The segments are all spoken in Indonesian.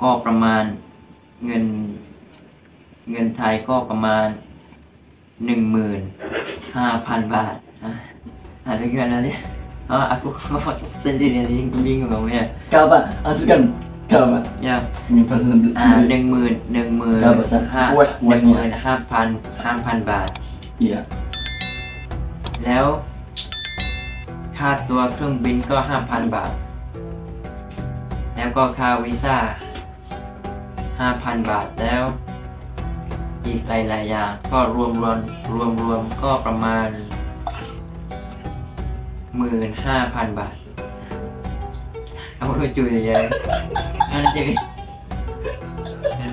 ก็ประมาณเงินไทยก็ประมาณ 15,000 bát. Ada gimana dia? Aku sendiri yang bingung kamu ya. Kau apa? Anjurkan. Kau apa? Ya. 15,000 บาท Iya. แล้วค่าตัวเครื่องบินก็ 5,000 บาท แล้วก็ค่าวีซ่า 5,000 บาท แล้วอีกหลายๆอย่างก็รวมก็ประมาณ 15,000 บาท Kamu lucu ya. Nanti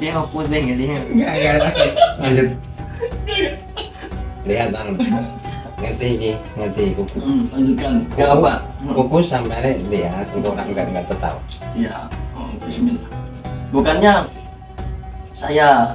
aku pusing gitu ya. Enggak. Lanjut. Lihat bang. Ngerti kuku. Lanjutkan. Kau apa? Kuku sampai lihat, orang enggak tahu. Iya. Bismillah. Bukannya saya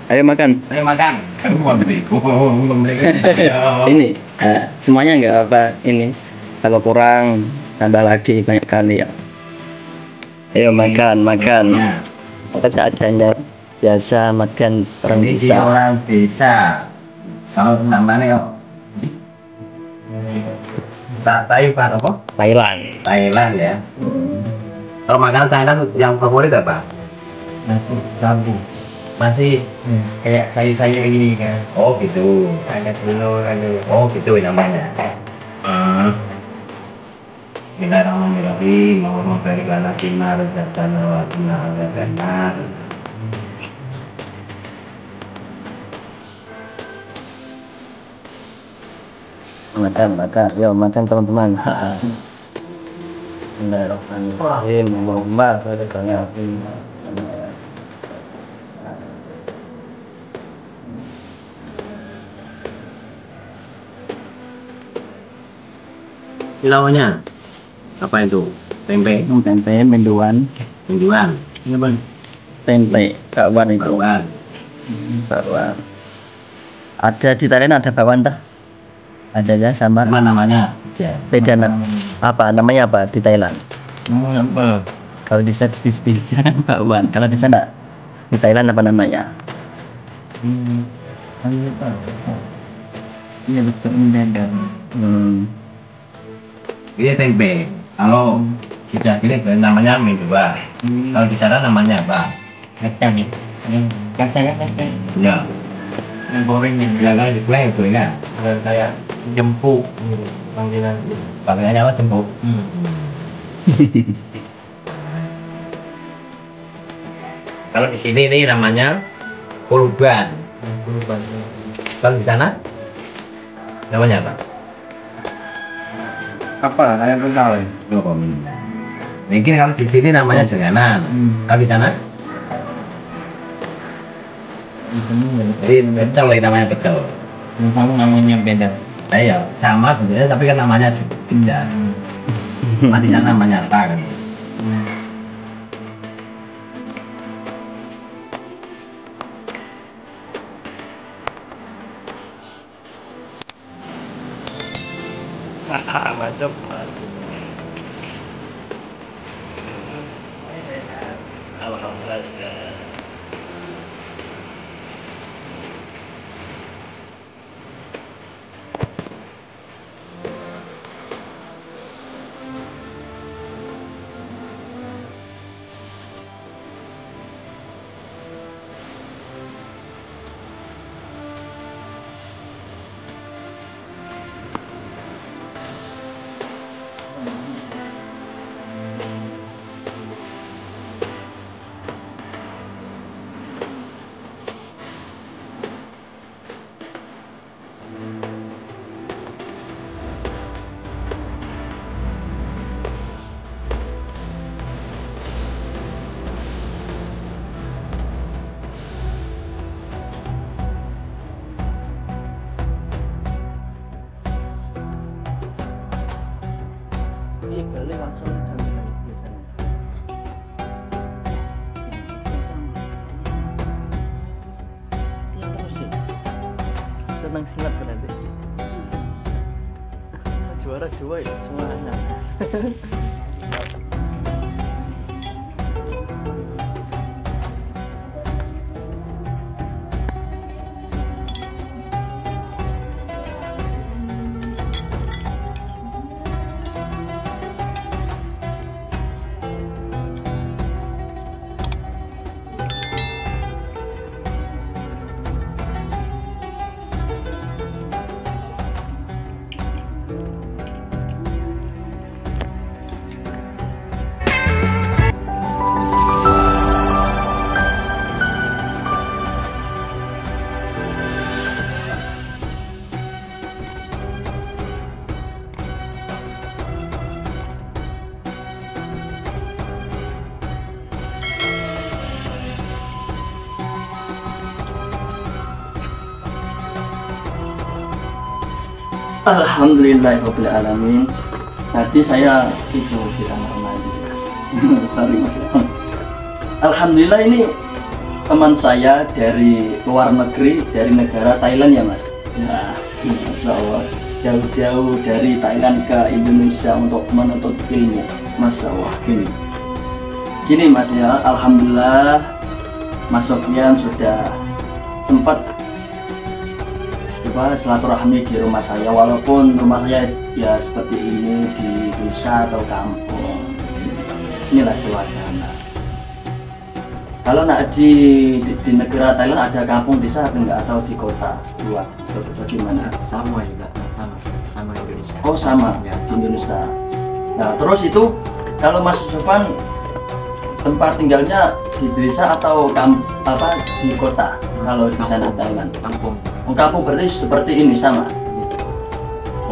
Ayo makan. Ini semuanya nggak apa ini. Kalau kurang tambah lagi banyak kali ya. Ayo makan. Apa seadanya biasa makan orang bisa. Kalau namanya yuk. Thailand apa? Thailand ya. Kalau makanan Thailand yang favorit apa? Nasi jambu. Masih kayak sayur-sayur gini kan. Oh gitu. Ada telur, ada. Oh gitu namanya. Bismillahirrahmanirrahim. Allahumma barik lana fima razaqtana wa qina adzabannar. Makan. Yo makan teman-teman. Bismillahirrahmanirrahim. Allahumma barik lana fima. Ini namanya apa itu? Tempe. Tempe mendoan. Ini bang. Tempe bakwan itu. Bakwan. Ada di Thailand ada bakwan tak? Ada ya sama. Apa namanya? Beda apa namanya apa di Thailand? Apa? Kalau di Southeast Asia kan bakwan. Kalau di sana di Thailand apa namanya? Iya betul dan Ini tempe. Kalau kita ini namanya mie dua. Kalau di sana namanya apa? kacang nih. Kacang kan Ya. yang goreng yang Ya kan di play itu kan. kayak jemput panggilan. Pakaiannya apa jemput? Kalau di sini ini namanya kuluban. Kalau di sana namanya apa? Apa? Saya belum tahu. Oh, mungkin kalau di sini namanya jenganan. Kalau di sana? Jadi pecel ini namanya pecel. Kamu namanya beda. Iya, sama sebenarnya tapi kan namanya beda. Di sana namanya apa kan? Masuk. Alhamdulillah. Senang silat berarti. Juara dua ya semuanya. Alhamdulillahirobbilalamin. Tadi saya tidur di kamar mandi, Mas. Sorry Mas. Alhamdulillah ini teman saya dari luar negeri, dari negara Thailand ya Mas. Nah, Masya Allah, jauh-jauh dari Thailand ke Indonesia untuk menuntut ilmu. Masya Allah, gini Mas ya. Alhamdulillah Mas Sofyan sudah sempat silaturahmi di rumah saya, walaupun rumah saya ya seperti ini di desa atau kampung. Inilah suasana. Kalau nak di negara Thailand ada kampung desa atau enggak, atau di kota luar bagaimana? Sama juga, sama Indonesia. Oh sama Ya. di Indonesia. Nah terus itu kalau Mas Sofan tempat tinggalnya di desa atau di kota kalau di sana Thailand? Kampung. Kampung berarti seperti ini sama.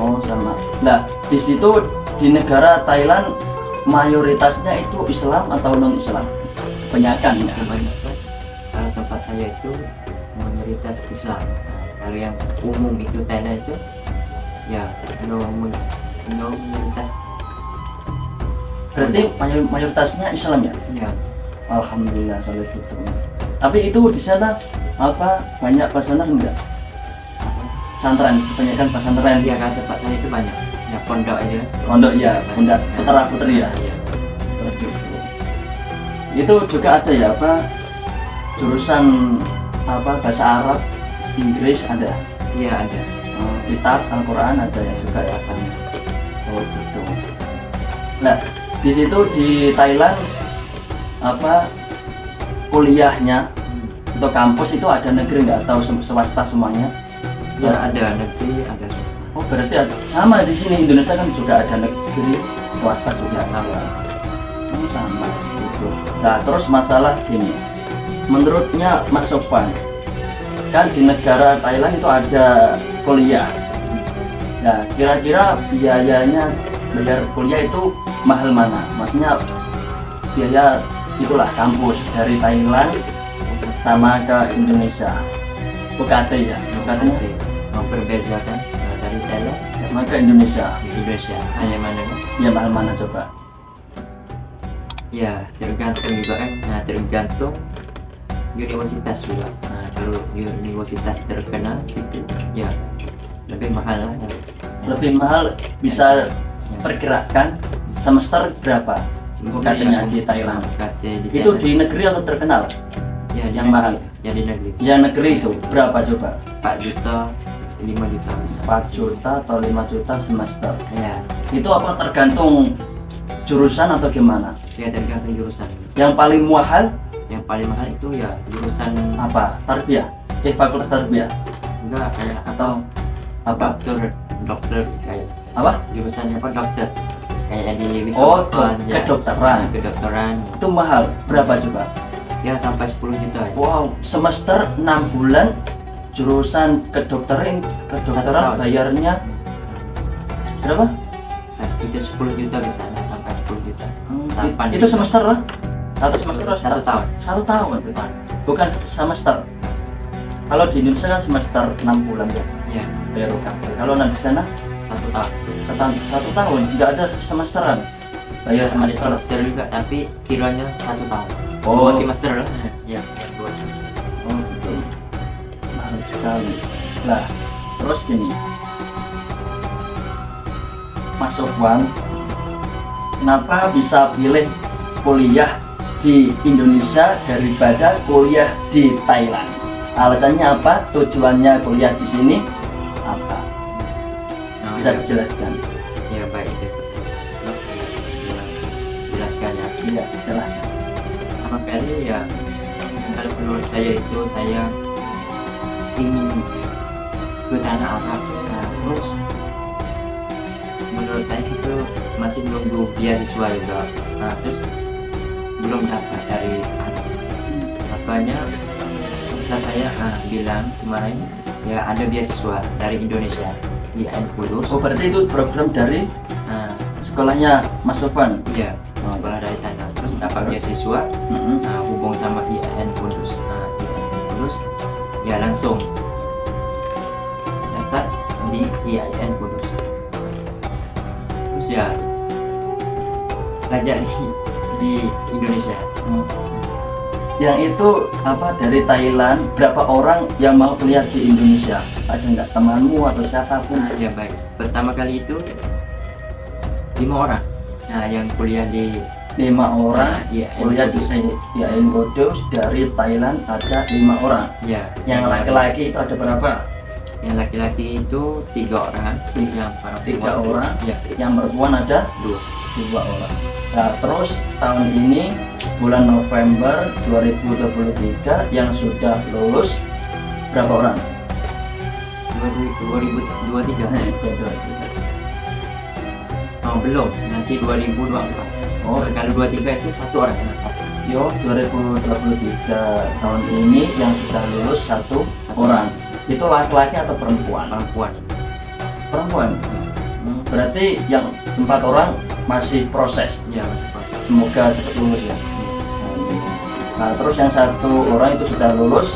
Oh sama. Nah di situ di negara Thailand mayoritasnya itu Islam atau non Islam? Kebanyakan ya. Kalau tempat saya itu mayoritas Islam. Kalau yang umum itu Thailand itu ya mayoritas. Berarti mayoritasnya Islam ya? Ya. Alhamdulillah kalau gitu. Tapi itu di sana banyak pesantren enggak? Pesantren, kebanyakan pesantren. Ya kan tempat saya itu banyak. Ya pondok aja. Pondok ya, pondok putra putri ya. Iya. Itu juga ada ya apa jurusan apa bahasa Arab, Inggris ada. Iya ada. Kitab Al-Quran ada ya juga ya kan. Oh gitu. Nah di situ di Thailand apa kuliahnya untuk kampus itu ada negeri nggak atau swasta semuanya? Ya ada negeri, ada swasta. Oh berarti sama di sini Indonesia kan juga ada negeri swasta juga Sama. Sama gitu. Nah terus masalah gini, menurutnya Mas Sofwan kan di negara Thailand itu ada kuliah. Nah kira-kira biayanya bayar kuliah itu mahal mana? Maksudnya biaya itulah kampus dari Thailand sama ke Indonesia. UKT ya, UKT-nya Berbeza kan dari Thailand sama ke Indonesia. Indonesia. Hanya mana? Ya mahal mana coba? Ya tergantung juga kan. Nah tergantung universitas juga. Nah kalau universitas terkenal itu ya lebih mahal lah. Lebih mahal bisa perkirakan semester berapa? UKT-nya di Thailand. UKT di Itu Thailand. di negeri atau terkenal? Ya, di yang negeri. mahal. Ya di negeri. Yang negeri itu berapa coba? 4 juta, 5 juta bisa. 4 juta atau 5 juta semester. Ya, Itu apa tergantung jurusan atau gimana? ya tergantung jurusan. Yang paling mahal Yang paling mahal itu ya jurusan apa? Tarbiyah. Fakultas tarbiyah enggak kayak atau apa? dokter kayak Apa? jurusan apa dokter kayak di Oh, Wisma kedokteran. kedokteran Itu mahal. Berapa coba? ya sampai 10 juta ya. Wow, semester 6 bulan jurusan kedokteran tahun. bayarnya berapa? Itu 10 juta bisa sampai 10 juta. 8 Itu semester lah? Atau semester Satu tahun. 1 tahun. 1 tahun. Bukan semester. Kalau di Indonesia kan semester 6 bulan ya Ya, bayar UKT. Kalau nanti di sana 1 tahun. 1 tahun, nggak ada semesteran. Bayar Ada semester. semester juga tapi kiranya 1 tahun. Oh. 2 semester lah. Ya, 2 semester. Oh gitu. Mahal sekali. Lah, terus gini. Mas Sofwan, kenapa bisa pilih kuliah di Indonesia daripada kuliah di Thailand? Alasannya apa? Tujuannya kuliah di sini apa? Nah, Bisa ya, dijelaskan? ya baik itu. Jelaskan ya. Iya, silahkan. Pertama kali ya kalau menurut saya itu saya ingin ke tanah Arab. Nah, terus menurut saya itu masih menunggu beasiswa juga. Nah, terus belum dapat dari apanya. Setelah saya bilang kemarin ya ada beasiswa dari Indonesia IAIN Kudus. Oh berarti itu program dari Nah, sekolahnya Mas Sofwan? iya sekolah dari sana. Terus dapat beasiswa. Mm-mm. Nah, hubung sama IAIN Kudus. Nah, IAIN Kudus ya langsung daftar di IAIN Kudus. Terus ya belajar di Indonesia. Yang itu apa dari Thailand, berapa orang yang mau kuliah di Indonesia? Ada nggak temanmu atau siapapun? Nah, ya baik. Pertama kali itu 5 orang. Nah, yang kuliah di 5 orang IAIN kuliah di Kudus. IAIN Kudus dari Thailand ada 5 orang. Ya, Yang laki-laki itu ada berapa? yang laki-laki itu 3 orang, yang Tiga perempuan orang. ya Yang perempuan ada 2. 2 orang. Nah, terus tahun ini bulan November 2023 yang sudah lulus berapa orang? 2023. Ya, 2023. Oh, belum, nanti 2024. Oh, Kalau 23 itu 1 orang, satu. Yo 2023 tahun ini yang sudah lulus 1 orang. Itu laki-laki atau perempuan? Perempuan. Perempuan. Berarti yang 4 orang masih proses. Ya, masih proses. Semoga cepat lulus ya. Nah, terus yang 1 orang itu sudah lulus,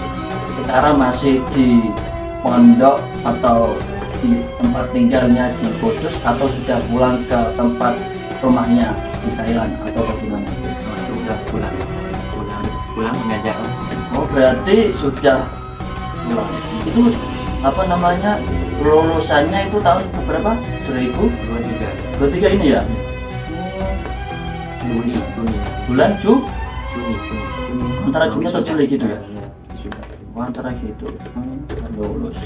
sekarang masih di pondok atau di tempat tinggalnya di Kudus atau sudah pulang ke tempat rumahnya di Thailand atau bagaimana? Oh, itu udah pulang mengajar. Oh berarti sudah pulang. Itu apa namanya lulusannya itu tahun berapa? 23 2023 ini ya? Juni Bulan Juni. Antara Juni atau Juli gitu ya? Iya, sudah. Oh, antara gitu. Lulus.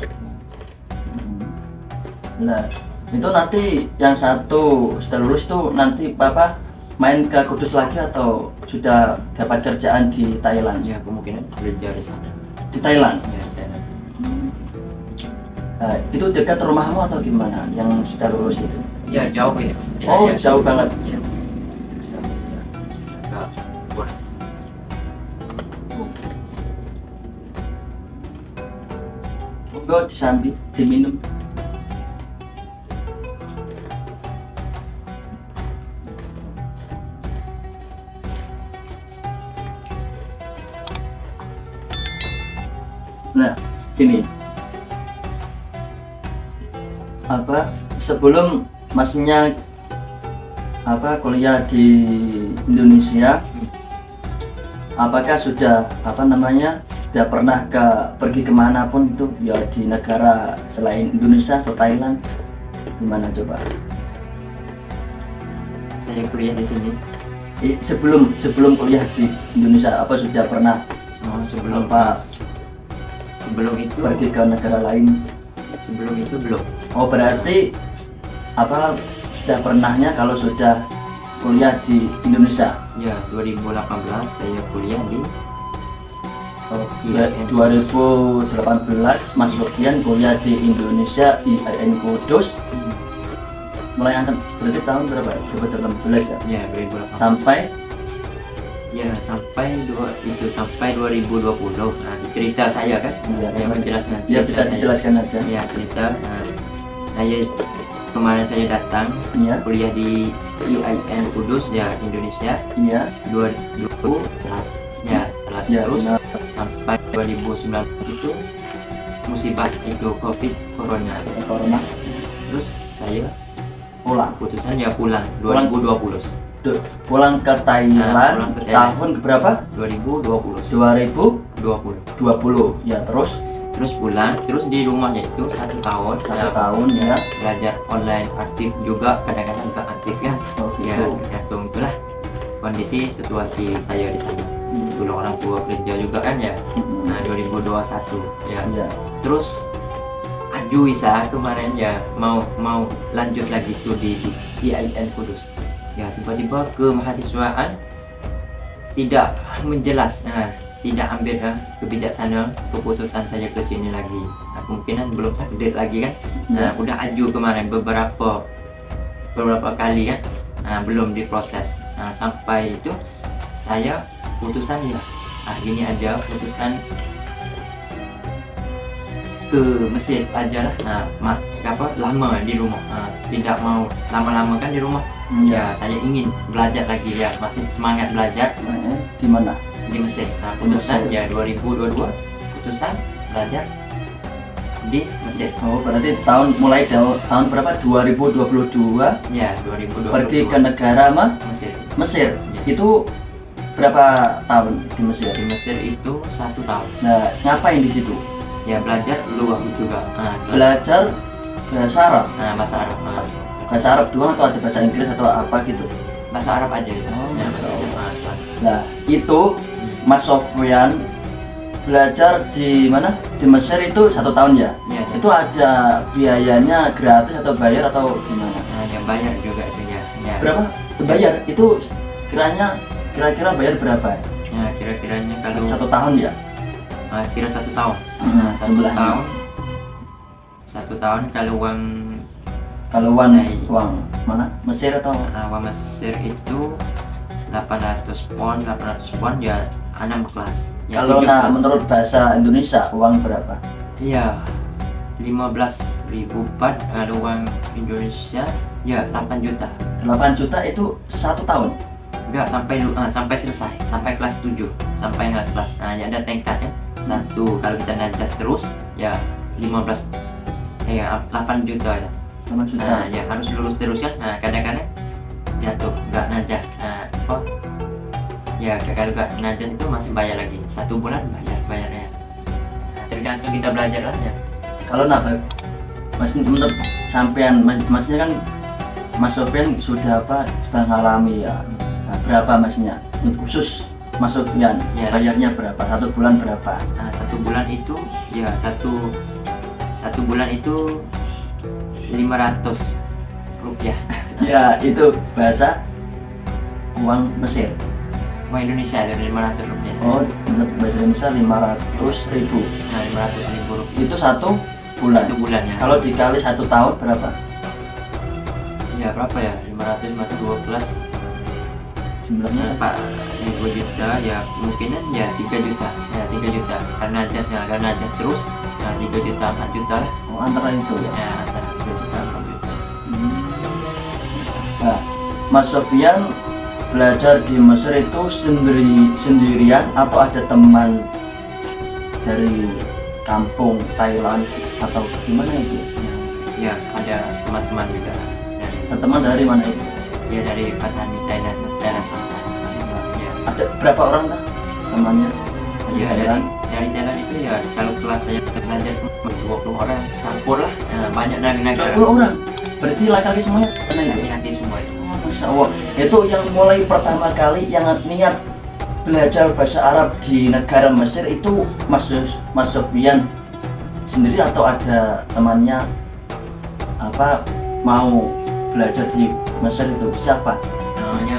Nah, itu nanti yang satu sudah lulus itu nanti Papa main ke Kudus lagi atau sudah dapat kerjaan di Thailand? Ya kemungkinan kerja di sana. Di Thailand. Ya, dan Itu dekat rumahmu atau gimana yang sudah lulus itu? ya jauh gitu. Oh, Ya, jauh banget. Ya. Agak buat. Monggo disambi, diminum. Nah, gini. Sebelum masnya kuliah di Indonesia, apakah sudah sudah pernah pergi kemanapun itu ya di negara selain Indonesia atau Thailand? Gimana coba? Saya kuliah di sini. Sebelum kuliah di Indonesia apa sudah pernah Sebelum sebelum itu pergi ke negara lain? sebelum itu belum. Oh, berarti sudah pernahnya kalau sudah kuliah di Indonesia? Ya 2018 saya kuliah di Ya, 2018 Mas Sofian kuliah di Indonesia di IAIN Kudus. Mulai angkat berarti tahun berapa? 2016 ya? Ya 2018 Sampai sampai 2020. Nah, cerita saya kan Ya, yang menjelaskan ya cerita bisa saya. dijelaskan aja. Ya cerita saya kemarin saya datang Iya, kuliah di IAIN Kudus ya Indonesia iya, 2011 ya kelas ya, terus benar. sampai 2019 itu musibah itu corona. Corona Terus saya pulang. putusan ya pulang Pulang. 2020 Pulang ke Thailand pulang ke Thailand. tahun berapa? 2020 2020 ya, terus pulang terus di rumahnya itu 1 tahun 1 tahun ya. belajar online aktif juga kadang-kadang nggak aktif kan Oh ya gitu. tergantung itulah kondisi situasi saya di sana dulu orang tua kerja juga kan ya. Nah 2021 ya Iya. terus Aju Isa kemarin ya mau lanjut lagi studi di IAIN Kudus ya tiba-tiba kemahasiswaan tidak menjelas tidak ambil kebijaksanaan keputusan saya ke sini lagi. Nah, kemungkinan belum takdir lagi kan. Nah, udah aju kemarin beberapa kali kan. Nah, belum diproses. Nah, sampai itu saya putusan ya. Gini aja putusan ke Mesir aja lah. Nah, lama di rumah. Tidak mau lama-lama kan di rumah. Ya, saya ingin belajar lagi ya, masih semangat belajar. Di mana? Di Mesir. Nah, putusan ya 2022 putusan belajar di Mesir. Oh, berarti mulai tahun berapa? 2022 Ya 2022 pergi ke negara Mesir. Mesir. Ya. Itu berapa tahun di Mesir? Di Mesir itu 1 tahun. Nah, ngapain di situ? Ya belajar luar juga. Belajar bahasa Arab. Bahasa Arab. Bahasa Arab doang atau ada bahasa Inggris atau apa gitu? Bahasa Arab aja gitu. Oh, Ya, Masya bahasa Allah. Arab. Nah, itu Mas Sofian belajar di mana? Di Mesir itu 1 tahun ya? Ya, Itu ada biayanya gratis atau bayar atau gimana? yang bayar juga itu ya. Ya. Berapa? Bayar itu kira-kira bayar berapa? Ya, kira-kiranya kalau 1 tahun ya? kira 1 tahun. Hmm, 1 jumlahnya. tahun. 1 tahun kalau uang Kalau uang mana? Mesir atau? uang Mesir itu 800 pon ya 6 kelas. Ya, Kalau 7 kelas. menurut bahasa Indonesia uang berapa? Iya 15.000 baht. Kalau uang Indonesia ya 8 juta. 8 juta itu 1 tahun? Enggak sampai selesai, sampai kelas 7, sampai kelas. Ya ada tingkatnya. 1 kalau kita najas terus ya 8 juta ya. 8 juta. Ya harus lulus terus kan. Kadang-kadang jatuh nggak najah. Ya kalau nggak najah itu masih bayar lagi 1 bulan bayarnya. Tergantung kita belajar lah ya. Kalau menurut sampean, maksudnya kan Mas Sofian sudah ngalami ya. Nah, berapa masnya khusus Mas Sofyan, Ya. bayarnya berapa? 1 bulan berapa? Nah, 1 bulan itu ya satu bulan itu 500 rupiah. Ya, itu bahasa uang Mesir. Uang Indonesia itu 500 rupiah. Oh, untuk bahasa Indonesia 500.000. Nah, 500.000 rupiah. Itu 1 bulan. 1 bulan ya. Kalau dikali 1 tahun berapa? Ya berapa ya? 500 Jumlahnya 2 juta ya, kemungkinan ya 3 juta. Ya 3 juta. Karena jas terus. Nah, 3 juta 4 juta lah. oh, antara itu ya. Ya, antara 3 juta 4 juta. Nah, Mas Sofyan belajar di Mesir itu sendirian atau ada teman dari kampung Thailand atau gimana itu? Ya, ada teman-teman juga Teman dari mana itu? dari petani Thailand Selatan. Ya, Ada berapa orang kah temannya? ya Thailand? dari Thailand itu ya kalau kelas saya belajar 20 orang campur lah. Nah, banyak negara. 20 orang. Berarti laki-laki semuanya kena itu. Nanti semua itu. Oh, Masya Allah. Itu yang mulai pertama kali yang niat belajar bahasa Arab di negara Mesir itu Mas Sofyan sendiri atau ada temannya apa mau belajar di Mesir itu siapa? Namanya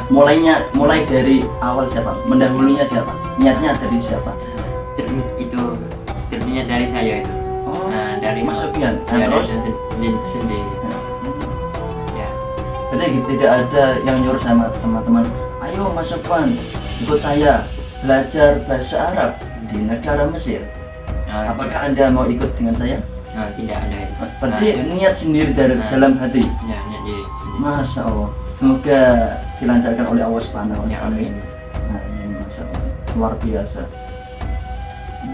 Mulai dari awal siapa? Mendahulunya siapa? Niatnya dari siapa? terniat dari saya itu. Oh, Nah, dari Mas Sofyan. Ya, Terus sendiri. Ya. berarti tidak ada yang nyuruh sama teman-teman, ayo Mas Sofyan ikut saya belajar bahasa Arab di negara Mesir. Nah, Apakah Anda mau ikut dengan saya? tidak ada itu. Berarti Nah, niat sendiri dari Nah. dalam hati. ya, di sendiri. Masya Allah. Semoga dilancarkan oleh Allah Subhanahu wa Ya, Ta'ala. amin. Nah, ini Masya Allah. Luar biasa.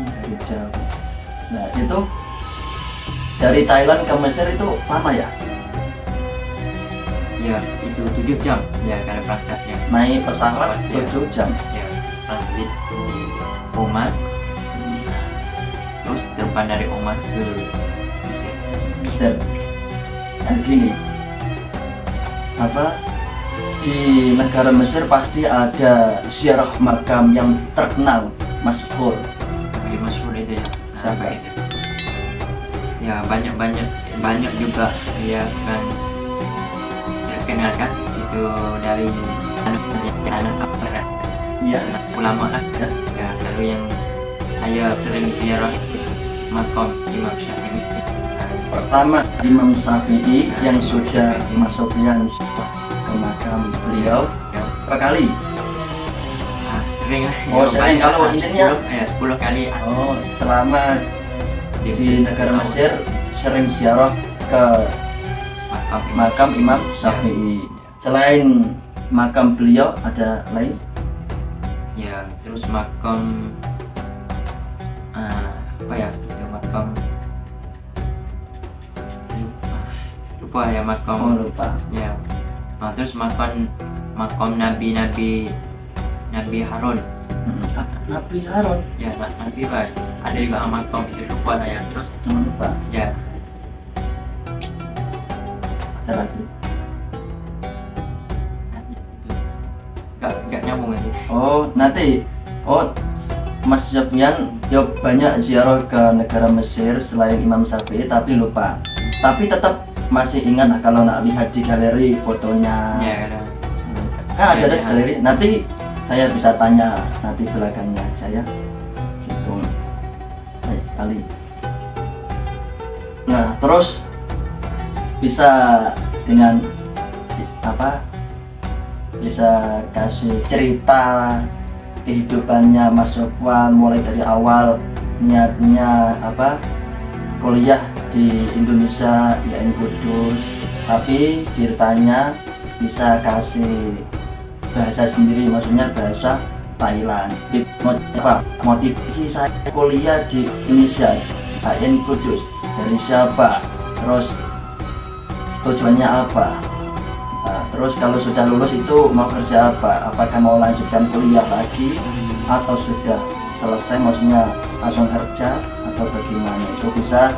Dari jauh. Nah, itu dari Thailand ke Mesir itu lama ya? Ya, itu 7 jam ya karena berangkatnya. Naik pesawat Ya. 7 jam. Ya, transit di Oman. Terus terbang dari Oman ke Mesir. Mesir. Nah, gini. Apa? Di negara Mesir pasti ada ziarah makam yang terkenal, masyhur. Yang masyhur itu ya. Siapa itu? Ya, banyak juga ya kan terkenal kan itu dari anak Iya. ulama lah ya. Lalu yang saya sering ziarah makam Imam Syafi'i. Pertama Imam Syafi'i yang Imam sudah Syafi'i. Mas Sofyan ke makam beliau Ya, berapa kali? sering lah. Oh, sering. banyak, Kalau intinya- 10 kali Oh, selama di negara Mesir sering ziarah ke makam Imam Syafi'i. Selain makam beliau ada lain? Ya, terus makam apa ya itu makam lupa ya makam. Oh, lupa. Ya. Nah, terus makam Nabi Harun. Nabi Harun. Ya, Nabi Pak. Ada juga makam itu lupa lah ya. Terus Lupa. ya Ada lagi. nanti itu nggak nyambung nanti. Oh, Mas Sofyan ya banyak ziarah ke negara Mesir selain Imam Syafi'i tapi lupa. Tapi tetap masih ingat lah kalau nak lihat di galeri fotonya. Ya, ada. Kan ada Ya, ya. galeri. Nanti saya bisa tanya nanti belakangnya aja ya. Gitu. Baik sekali. Nah, terus bisa dengan apa? Bisa kasih cerita kehidupannya Mas Sofyan mulai dari awal niatnya apa kuliah di Indonesia ya Kudus, tapi ceritanya bisa kasih bahasa sendiri, maksudnya bahasa Thailand. Apa motivasi saya kuliah di Indonesia HN Kudus dari siapa, terus tujuannya apa. Nah, terus kalau sudah lulus itu mau kerja apa? Apakah mau lanjutkan kuliah lagi atau sudah selesai, maksudnya langsung kerja atau bagaimana? Itu bisa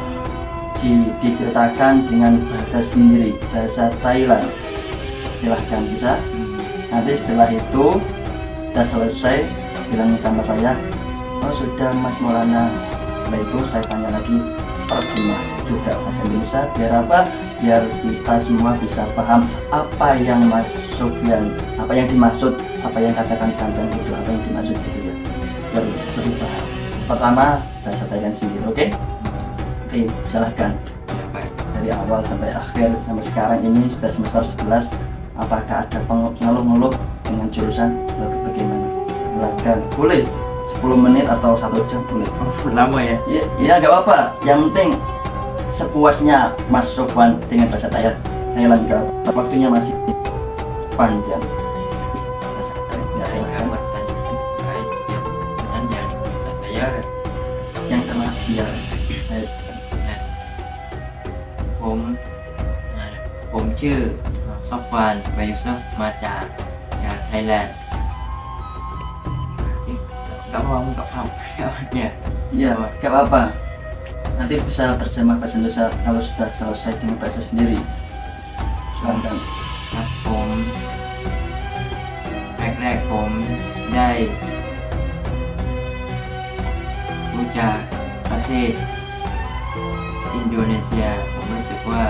diceritakan dengan bahasa sendiri, bahasa Thailand. Silahkan bisa. Nanti setelah itu sudah selesai bilang sama saya, oh sudah Mas Maulana. Setelah itu saya tanya lagi, terjemah juga bahasa Indonesia biar apa? Biar kita semua bisa paham apa yang Mas Sofyan, apa yang dimaksud, apa yang katakan sampean itu, apa yang dimaksud gitu ya, biar lebih paham. Pertama bahasa Thailand sendiri, oke? Oke, silahkan. Ya, baik. Dari awal sampai akhir sampai sekarang ini sudah semester 11, apakah ada pengeluh-ngeluh dengan jurusan atau bagaimana? Silahkan, boleh 10 menit atau 1 jam boleh. Oh, lama ya. Ya nggak apa-apa, yang penting sepuasnya Mas Sofwan dengan bahasa Thailand nggak apa-apa. Waktunya masih panjang. Ya, Saya silahkan. bertanya terkait yang pesan yang bisa saya. Yang keras biar saya ผมชื่อซอฟวานบายุซัฟมาจากไทยแลนด์gak mau nggak paham ya. ya nggak apa-apa. Nanti bisa terjemah bahasa Indonesia kalau sudah selesai dengan bahasa sendiri. Silahkan. ครับผมแรกๆผมได้รู้จักประเทศอินโดนีเซียผมรู้สึกว่า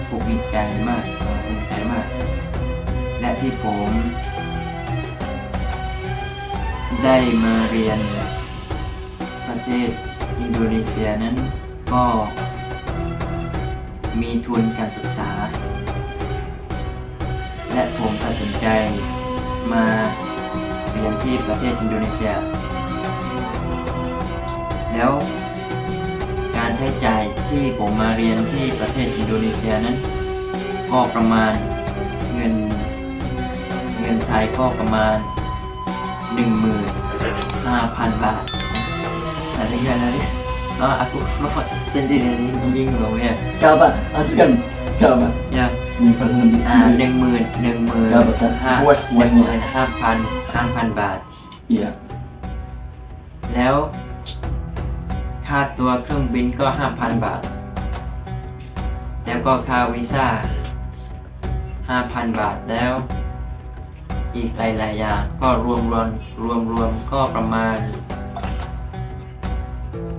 ภูมิใจมากและที่ผมได้มาเรียนประเทศอินโดนีเซียนั้นก็มีทุนการศึกษาและผมตัดสินใจมาเรียนที่ประเทศอินโดนีเซียแล้วการใช้จ่ายที่ผมมาเรียนที่ประเทศอินโดนีเซียนั้นก็ประมาณเงินไทยก็ประมาณ 15,000 baht. Ada nggak nanti? Oh, aku sendiri ini bingung ya. Nggak apa, lanjutkan. Nggak apa. Ya. Bahasa sendiri. 15,000 บาท Iya. แล้วค่าตัวเครื่องบินก็ 5,000 บาท แล้วก็ค่าวีซ่า 5,000 บาทแล้วอีกหลายๆอย่างก็รวมก็ประมาณ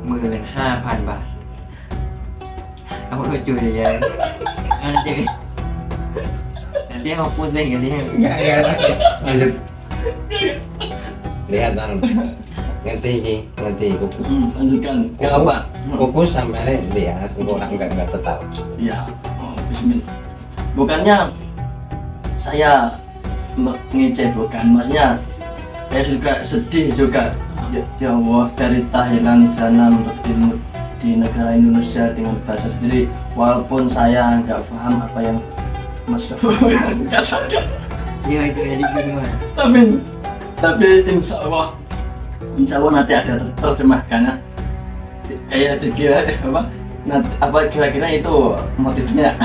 15,000 บาท Aku lucu deh ya. Nanti mau pusing gitu ya. Enggak, lanjut. Lihat ngerti kuku. Lanjutkan. Nggak apa. Kuku sampai lihat orang enggak tetap. Ya. Oh, bismillah. Bukannya saya ngeceh, bukan, maksudnya saya juga sedih juga. Ya Allah, dari Thailand sana untuk ilmu di negara Indonesia dengan bahasa sendiri, walaupun saya nggak paham apa yang Mas katakan. Dia itu jadi bingung. Tapi insya Allah nanti ada terjemahkannya. Kayak dikira apa kira-kira itu motifnya.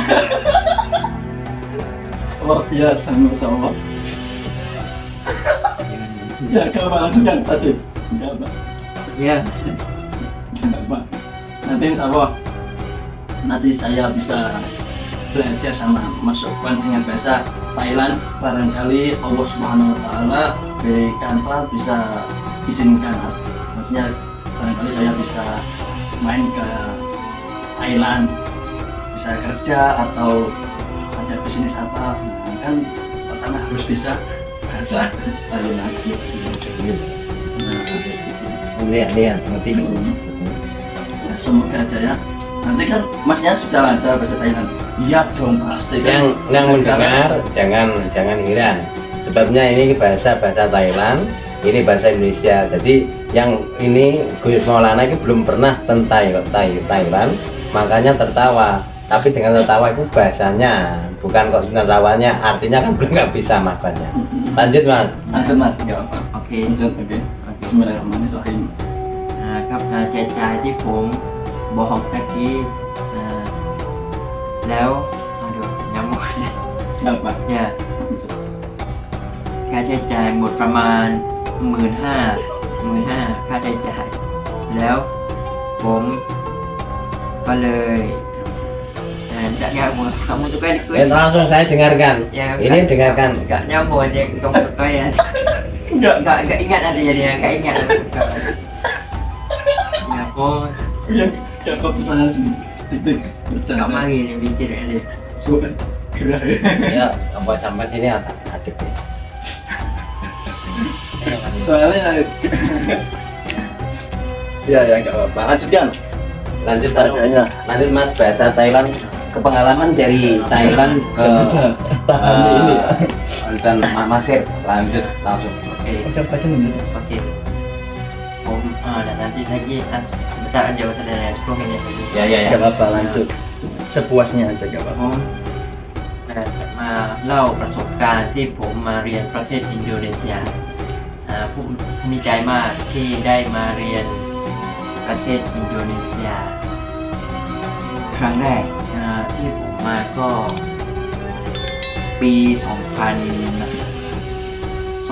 Luar biasa, Masya Allah. Ya, kalau lanjutkan tadi. Nggak apa. Ya. Nggak apa. Nanti insya Allah nanti saya bisa belajar sama Mas Sofwan dengan bahasa Thailand. Barangkali Allah Subhanahu Wa Taala berikan bisa izinkan, maksudnya barangkali saya bisa main ke Thailand, bisa kerja atau ada bisnis apa. Nah, kan pertama harus bisa bahasa Thailand. Lihat ngerti. Ya, semoga aja ya. Nanti kan masnya sudah lancar bahasa Thailand. Iya dong, pasti kan. Yang mendengar jangan heran. Sebabnya ini bahasa Thailand, ini bahasa Indonesia. Jadi yang ini Gus Maulana ini belum pernah tentang Thailand, makanya tertawa. Tapi dengan tertawa itu bahasanya, bukan kok tertawanya, artinya kan belum nggak bisa makanya. Lanjut Mas. Lanjut Mas, nggak apa. Oke. Lanjut, oke. Bismillahirrahmanirrahim. ครับค่าใช้จ่ายที่ผมบอกเมื่อกี้แล้วยังหมด Nggak apa. เนี่ยค่าใช้จ่ายหมดประมาณ 15,000 ค่าใช้จ่ายแล้วผมก็เลยnggak nyambung, kamu juga ikut. Langsung saya dengarkan. Ya, ini dengarkan. Nggak nyambung aja kamu juga ya. Nggak ingat ada jadinya, nggak ingat. Ya kok Ya kok misalnya sih titik nggak mari nih mikir ini. gerah Ya, apa sampai sini atik ya. soalnya ya nggak apa-apa lanjutkan Lanjut bahasanya. Lanjut Mas, bahasa Thailand, kepengalaman dari Thailand ke tahan ini ya dan Masir. Lanjut langsung. Oke. siapa sih nih Oke. Dan nanti lagi sebentar aja bahasa dari 10 menit lagi. Ya. nggak apa-apa lanjut sepuasnya aja nggak ผ apa-apa มมาเล่าประสบการณ์ที่ผมมาเรียนประเทศอินโดนีเซียภูมิใจมากที่ได้มาเรียนประเทศอินโดนีเซีย ครั้งแรกที่ผมมาก็ปี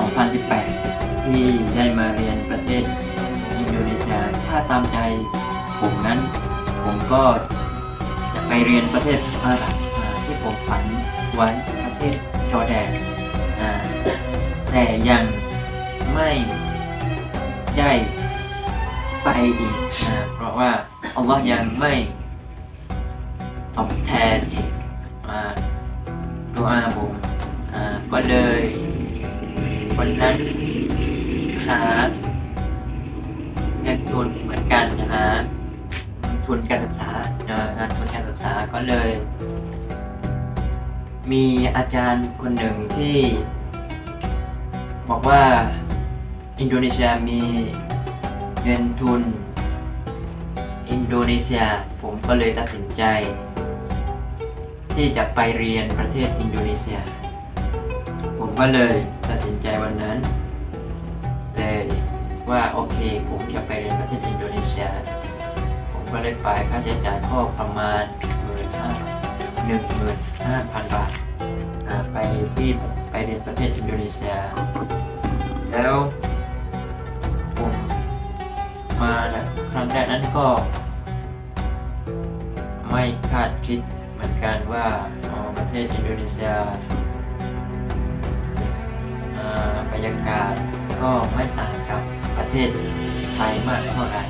2018 ที่ได้มาเรียนประเทศอินโดนีเซีย ถ้าตามใจผมนั้น ผมก็จะไปเรียนประเทศอาหรับที่ผมฝันไว้ประเทศจอร์แดนแต่ยังไม่ได้ไปอีกเพราะว่าอัลลอฮ์ยังไม่ตอบแทนอีกดุอาผมก็เลยวันนั้นหาเงินทุนเหมือนกันทุนการศึกษาทุนการศึกษาก็เลย มีอาจารย์คนหนึ่งที่บอกว่าอินโดนีเซียมีเงินทุนอินโดนีเซียผมก็เลยตัดสินใจที่จะไปเรียนประเทศอินโดนีเซียผมก็เลยตัดสินใจวันนั้นเลยว่าโอเคผมจะไปเรียนประเทศอินโดนีเซียผมก็เลยไปค่าใช้จ่ายก็ประมาณ 15,000 บาทไปเรียนประเทศอินโดนีเซียแล้วผมมาครั้งแรกนั้นก็ไม่คาดคิดเหมือนกันว่าประเทศอินโดนีเซียบรรยากาศก็ไม่ต่างกับประเทศไทยมากเท่าไหร่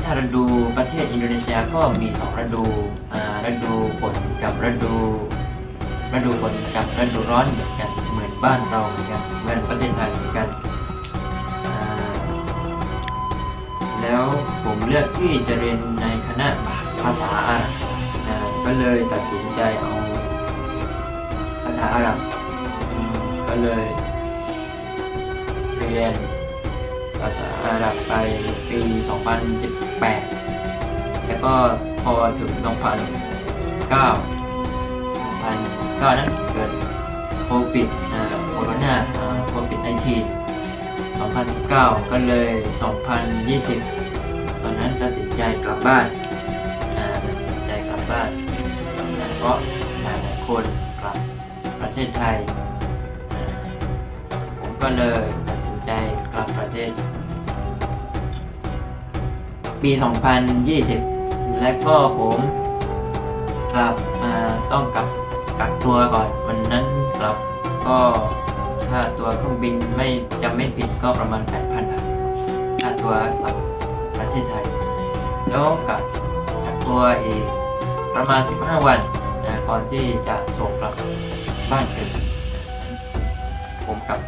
ถ้าฤดูประเทศอินโดนีเซียก็มี2ฤดูฤดูฝนกับฤดูฝนกับฤดูร้อนเหมือนกันเหมือนบ้านเราเหมือนกันเหมือนประเทศไทยเหมือนกันแล้วผมเลือกที่จะเรียนในคณะภาษาอาหรับก็เลยตัดสินใจเอาภาษาอาหรับก็เลยเรียนภาษาอาหรับไปปี 2018 แล้วก็พอถึง 2019 นั้นเกิดโควิดโควิด-19 ก็เลย 2020 ตอนนั้นตัดสินใจกลับบ้านเพราะหลายคนกลับประเทศไทยผมก็เลยตัดสินใจกลับประเทศปี 2020 และก็ผมกลับต้องกักตัวก่อนวันนั้นกลับก็ค่าตัวเครื่องบินไม่ผิดก็ประมาณ 8,000 บาทค่าตัวกลับประเทศไทยแล้วกักตัวอีกประมาณ 15 วันก่อนที่จะส่งกลับบ้านเกิดผมกัก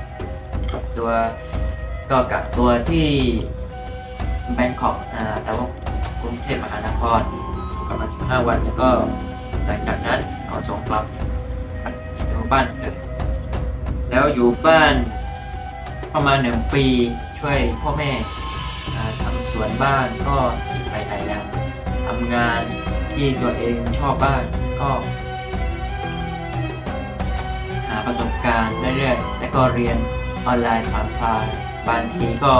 ตัวที่แบงคอกแต่ว่ากรุงเทพมหานครประมาณ 15 วันแล้วก็หลังจากนั้นเอาส่งกลับอยู่บ้านเกิดแล้วอยู่บ้านประมาณ1 ปีช่วยพ่อแม่ทำสวนบ้านก็หลายๆอย่างทำงานที่ตัวเองชอบบ้างก็หาประสบการณ์เรื่อยๆแล้วก็เรียนออนไลน์ผ่านบางทีก็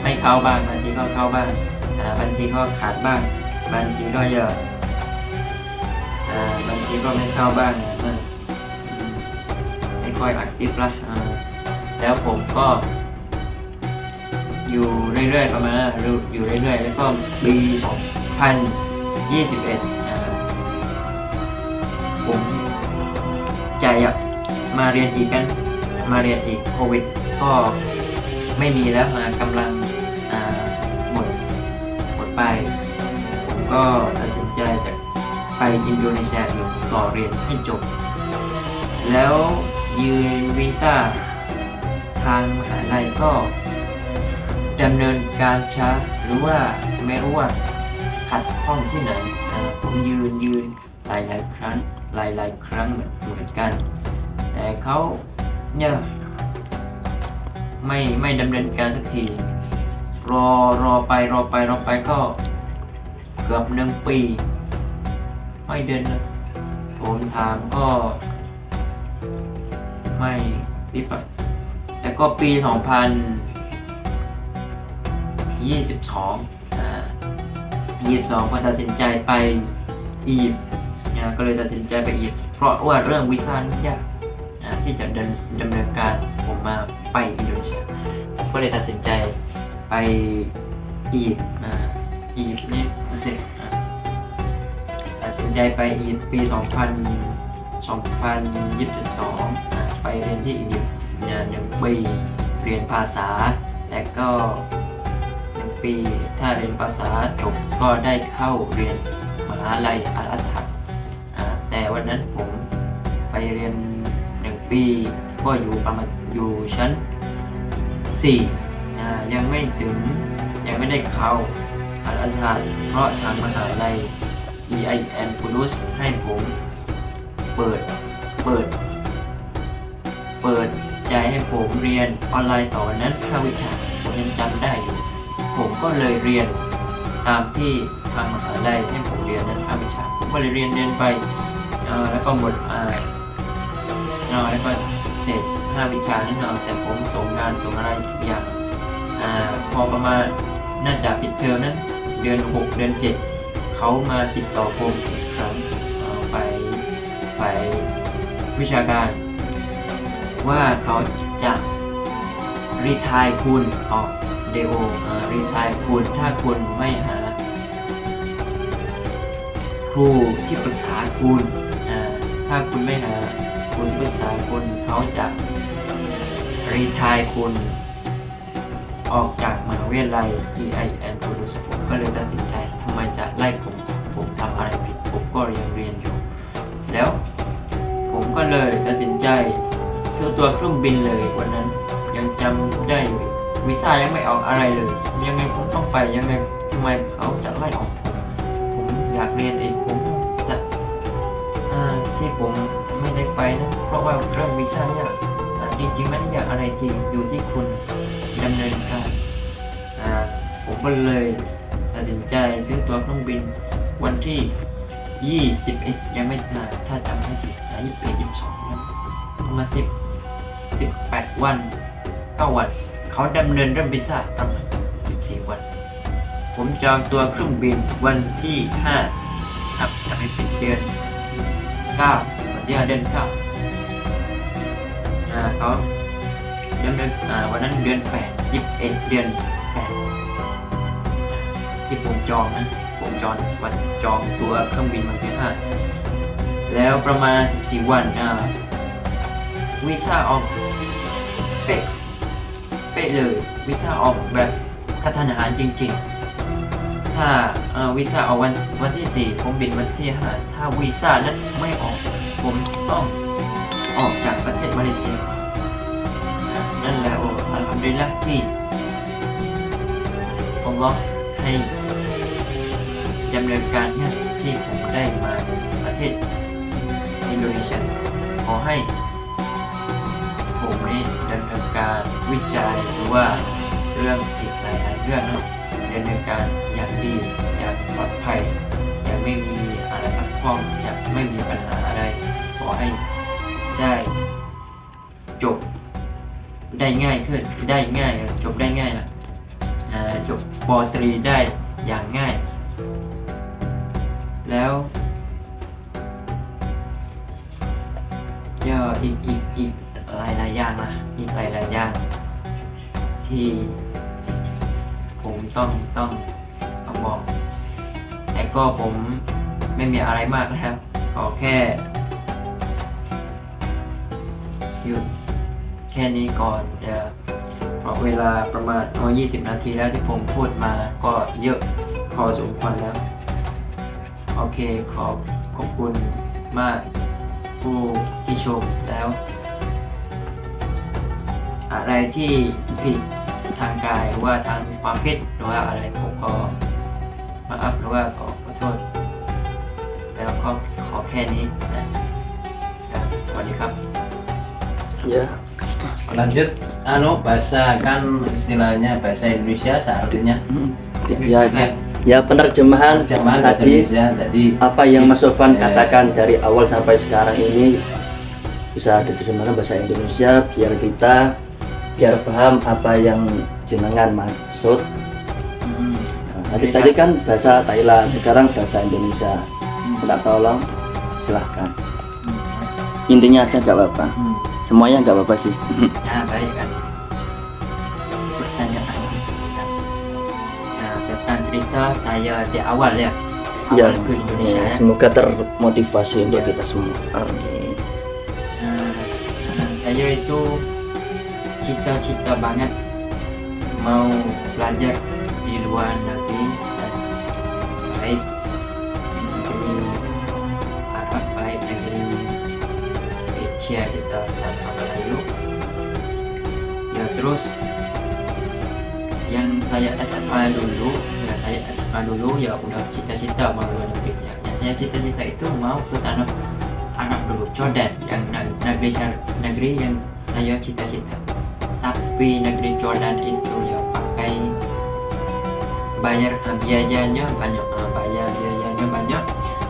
ไม่เข้าบ้างบางทีก็เข้าบ้างบางทีก็ขาดบ้างบางทีก็เยอะบางทีก็ไม่เข้าบ้างไม่ค่อยแอคทีฟละแล้วผมก็อยู่เรื่อยๆประมาณอยู่เรื่อยๆแล้วก็ปี 2021 ผมจะอยากมาเรียนอีกกัน มาเรียนอีกโควิดก็ไม่มีแล้วกำลังหมดไปผมก็ตัดสินใจจะไปอินโดนีเซียอีกต่อเรียนให้จบแล้วยืนวีซ่าทางมหาลัยก็ดำเนินการช้าหรือว่าไม่รู้ว่าขัดข้องที่ไหนผมยืนหลายครั้งเหมือนกันแต่เขาเนี่ยไม่ดำเนินการสักทีรอไปก็เกือบ1 ปีไม่เดินเลยผมถามก็ไม่รีบแต่ก็ปี 2022ก็ตัดสินใจไปอียิปต์ก็เลยตัดสินใจไปอียิปต์เพราะว่าเรื่องวีซ่านี่ยากที่จะดำเนินการผมมาไปอินโดนีเซียก็เลยตัดสินใจไปอียิปต์นี่เสร็จตัดสินใจไปอียิปต์ปี 2022 ไปเรียนที่อียิปต์1 ปีเรียนภาษาและก็1 ปีถ้าเรียนภาษาจบก็ได้เข้าเรียนมหาลัยอัลอาซฮัรแต่วันนั้นผมไปเรียน1 ปีก็อยู่ชั้น 4ยังไม่ได้เข้าอัลอาซฮัรเพราะทางมหาลัย EIN คูรุสให้ผมเปิดใจให้ผมเรียนออนไลน์ต่อวันนั้น5 วิชาผมยังจำได้อยู่ผมก็เลยเรียนตามที่ทางมหาลัยให้ผมเรียนนั้น5 วิชาผมก็เลยเรียนไปแล้วก็หมดแล้วก็เสร็จ5 วิชานั้นแต่ผมส่งงานส่งอะไรทุกอย่างพอประมาณน่าจะปิดเทอมนั้นเดือน 6 เดือน 7เขามาติดต่อผมอีกครั้งไปวิชาการว่าเขาจะรีไทร์คุณออกเดโอรีไทร์คุณถ้าคุณไม่หาครูที่ปรึกษาคุณถ้าคุณไม่หาครูที่ปรึกษาคุณเขาจะรีไทร์คุณออกจากมหาวิทยาลัย EIN คูรุสผมก็เลยตัดสินใจทำไมจะไล่ผมทำอะไรผิดผมก็ยังเรียนอยู่แล้วผมก็เลยตัดสินใจซื้อตัวเครื่องบินเลยวันนั้นยังจำได้อยู่วีซ่ายังไม่ออกอะไรเลยยังไงผมต้องไปยังไงทำไมเขาจะไล่ออกผมอยากเรียนเองผมจะที่ผมไม่ได้ไปนะเพราะว่าเรื่องวีซ่าเนี่ยจริงๆไม่ได้อยากอะไรจริงอยู่ที่คุณดำเนินการผมก็เลยตัดสินใจซื้อตัวเครื่องบินวันที่21ยังไม่นานถ้าจำไม่ผิด21 22นั้นประมาณ18 วัน9 วันเขาดำเนินเรื่องวีซ่าประมาณ14 วันผมจองตัวเครื่องบินวันที่5ครับจะไม่ผิดเดือน9วันที่5 เดือน 9เขาดำเนินวันนั้นเดือน 8 21 เดือน 8ที่ผมจองนะผมจองตัวเครื่องบินวันที่5แล้วประมาณ14 วันวีซ่าออกเป๊ะเลยวีซ่าออกแบบกระทันหันจริงๆถ้าวีซ่าออกวันที่4ผมบินวันที่5ถ้าวีซ่านั้นไม่ออกผมต้องออกจากประเทศมาเลเซียนั่นแหละอัลฮัมดุลิลละห์ที่อัลลอฮ์ให้ดำเนินการที่ผมได้มาประเทศอินโดนีเซียขอให้ผมนี้ดำเนินการวิจัยหรือว่าเรื่องอีกหลายเรื่องนะดำเนินการอย่างดีอย่างปลอดภัยอย่างไม่มีอะไรขัดข้องอย่างไม่มีปัญหาอะไรขอให้ได้จบได้ง่ายขึ้นได้ง่ายจบได้ง่ายนะจบป.ตรีได้อย่างง่ายแล้วก็อีกหลายอย่างนะอีกหลายอย่างที่ผมต้องบอกแต่ก็ผมไม่มีอะไรมากแล้วขอแค่ แค่นี้ก่อนเพราะเวลาประมาณ20 นาทีแล้วที่ผมพูดมาก็เยอะพอสมควรแล้วโอเคขอบคุณมากผู้ที่ชมแล้ว อะไรที่ผิดทางกายหรือว่าทางความคิดหรือว่าอะไรผมก็มาอัพหรือว่าขอโทษแล้วก็ขอแค่นี้นะสวัสดีครับ Ya. Lanjut, bahasa kan istilahnya bahasa Indonesia seartinya Ya penerjemahan bahasa tadi Indonesia. Tadi apa yang Mas Sofwan katakan dari awal sampai sekarang ini bisa diterjemahkan bahasa Indonesia biar paham apa yang jenengan maksud. Tadi kan bahasa Thailand, sekarang bahasa Indonesia. Minta tolong, silahkan. Intinya aja nggak apa-apa. Semuanya nggak apa-apa sih. Nah, baik kan. Pertanyaan. Nah, tentang cerita saya di awal ya. Ya, Awal ke Indonesia ya. semoga termotivasi untuk kita semua. Saya itu cita-cita banget mau belajar di luar negeri, baik negeri Arab, baik negeri Asia kita dan Melayu. Ya terus yang saya SMA dulu ya udah cita-cita mau luar negeri ya. Yang saya cita-cita itu mau ke tanah Arab dulu, Jordan, yang negeri yang saya cita-cita. Tapi negeri Jordan itu ya pakai bayar biayanya banyak,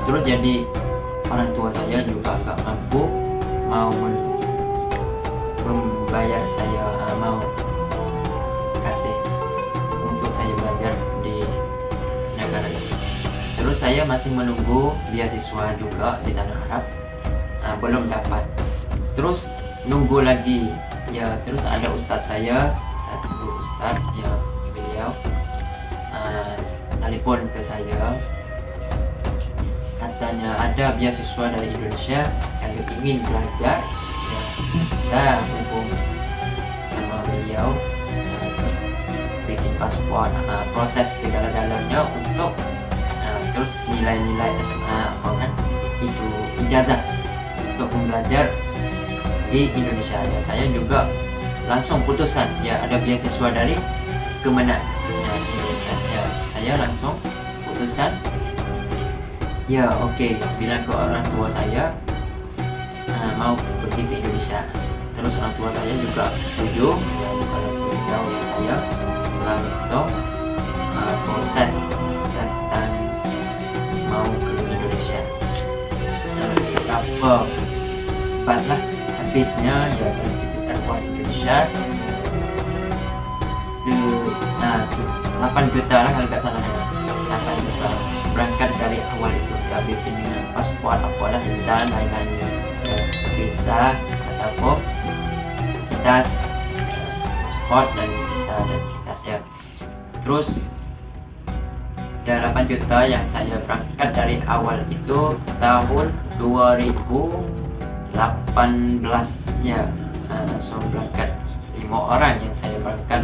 terus jadi orang tua saya juga nggak mampu mau membayar saya, mau kasih untuk saya belajar di negara itu. Terus saya masih menunggu beasiswa juga di tanah Arab, belum dapat. Terus nunggu lagi ya, terus ada ustadz saya, satu guru ustadz ya, beliau telepon ke saya, katanya ada beasiswa dari Indonesia yang ingin belajar ya, bisa hubung sama beliau, terus bikin paspor, proses segala galanya untuk terus nilai-nilai SMA kan itu ijazah untuk belajar di Indonesia ya. Saya juga langsung putusan ya, ada beasiswa dari Kemenang ya, Indonesia ya. Saya langsung putusan ya, oke, bilang ke orang tua saya mau pergi ke Indonesia. Terus orang tua saya juga setuju ya, kalau beliau ya saya langsung proses tentang mau ke Indonesia. Berapa lah habisnya ya, dari sekitar buat Indonesia 8 juta lah kalau nggak salah ya, 8 juta berangkat dari awal itu ya, bikin dengan paspor apalah dan lain-lainnya ya, visa ataupun kitas, paspor dan visa dan kitas ya. Terus ya 8 juta yang saya berangkat dari awal itu tahun 2018 ya, langsung berangkat 5 orang yang saya berangkat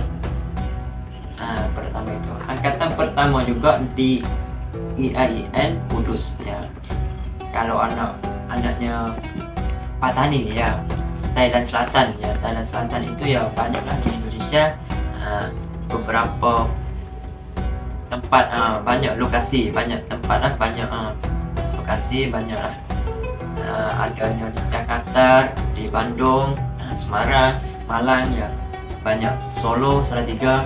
pertama itu. Angkatan pertama juga di IAIN Kudus ya. Kalau anaknya Patani ya, Thailand Selatan ya, Thailand Selatan itu ya banyaklah di Indonesia, beberapa tempat, banyak lokasi, banyak tempat lah, banyak lokasi, banyak lah, adanya di Jakarta, di Bandung, Semarang, Malang ya, banyak, Solo, Salatiga.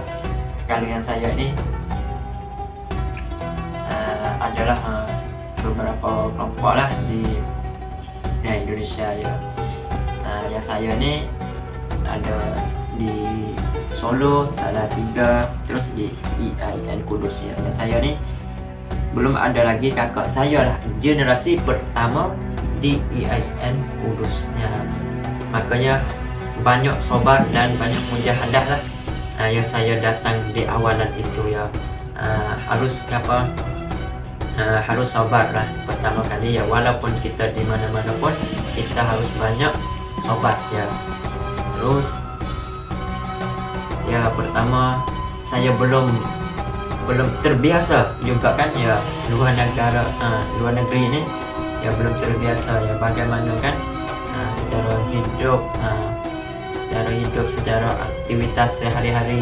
Kalau yang saya ini adalah beberapa kelompok lah di Indonesia ya. Yang saya ini ada di Solo, Salatiga, terus di IAIN Kudus ya. Yang saya ini belum ada lagi, kakak saya lah generasi pertama di IAIN Kudus ya. Makanya banyak sobat dan banyak mujahadah lah yang saya datang di awalan itu ya. Harus harus sabar lah pertama kali ya, walaupun kita di mana-mana pun kita harus banyak sobat ya. terus ya pertama saya belum terbiasa juga kan ya luar negeri ini ya belum terbiasa ya bagaimana kan secara hidup secara aktivitas sehari-hari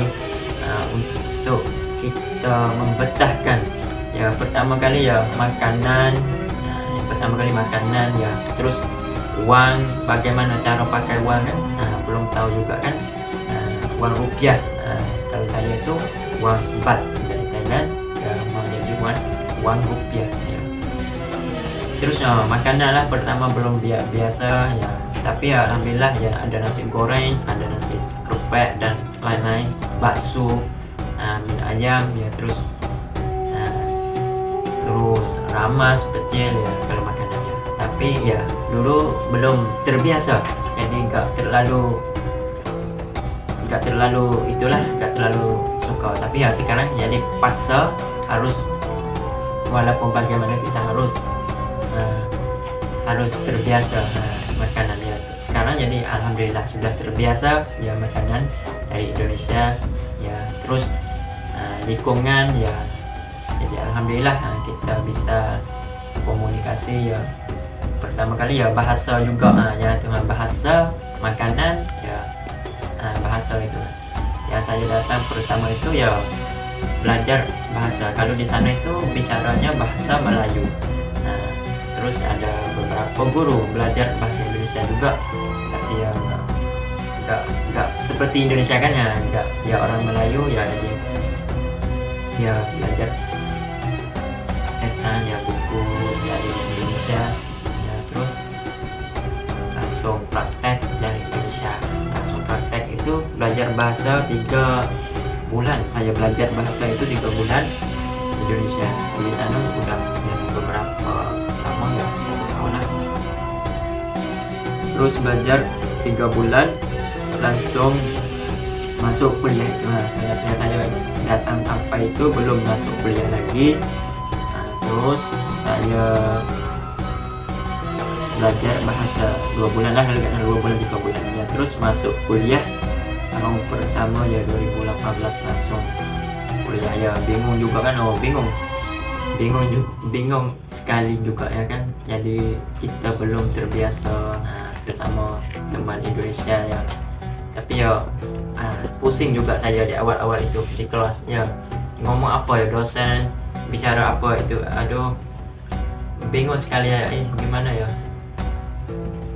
untuk kita membetahkan ya pertama kali ya makanan ya terus uang, bagaimana cara pakai uang kan belum tahu juga kan uang rupiah kalau saya itu uang baht dari Thailand ya mau jadi uang rupiah ya. Terus makanan lah pertama belum biasa ya, tapi ya alhamdulillah ya ada nasi goreng, ada nasi krepek dan lain-lain, bakso, mie ayam ya, terus ramas, pecel ya kalau makanannya. Tapi ya dulu belum terbiasa, jadi nggak terlalu suka. Tapi ya sekarang jadi paksa harus, walaupun bagaimana kita harus terbiasa makanannya. Sekarang jadi alhamdulillah sudah terbiasa ya makanan dari Indonesia ya, terus lingkungan ya, jadi alhamdulillah kita bisa komunikasi ya. Pertama kali ya bahasa juga ya, cuma bahasa makanan ya, bahasa itu ya. Saya datang pertama itu ya belajar bahasa. Kalau di sana itu bicaranya bahasa Melayu. Terus ada beberapa guru belajar bahasa Indonesia juga, tapi ya nggak seperti Indonesia kan ya, nggak ya orang Melayu ya, jadi ya belajar ya buku dari Indonesia ya, terus langsung praktek dari Indonesia, langsung praktek itu belajar bahasa 3 bulan. Saya belajar bahasa itu 3 bulan Indonesia. Di sana udah ya, beberapa lama ya, 1 tahun lah. Terus belajar 3 bulan langsung masuk kuliah. Saya datang tanpa itu belum masuk kuliah lagi. Terus saya belajar bahasa 2 bulan lah, kalau nggak 2 bulan 3 bulan ya. Terus masuk kuliah tahun pertama ya 2018 langsung kuliah ya. Bingung juga kan, bingung sekali juga ya kan. Jadi kita belum terbiasa sesama teman Indonesia ya. Tapi ya pusing juga saya di awal-awal itu di kelas ya, ngomong apa ya, dosen bicara apa itu, aduh bingung sekali ya, gimana ya.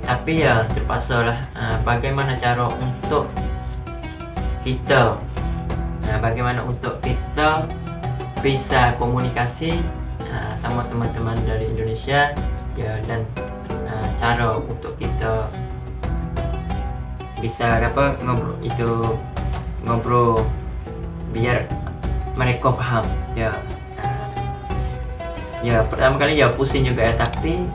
Tapi ya terpaksa lah, bagaimana cara untuk kita bisa komunikasi sama teman-teman dari Indonesia ya, dan cara untuk kita bisa ngobrol biar mereka paham ya. Ya pertama kali ya pusing juga ya, tapi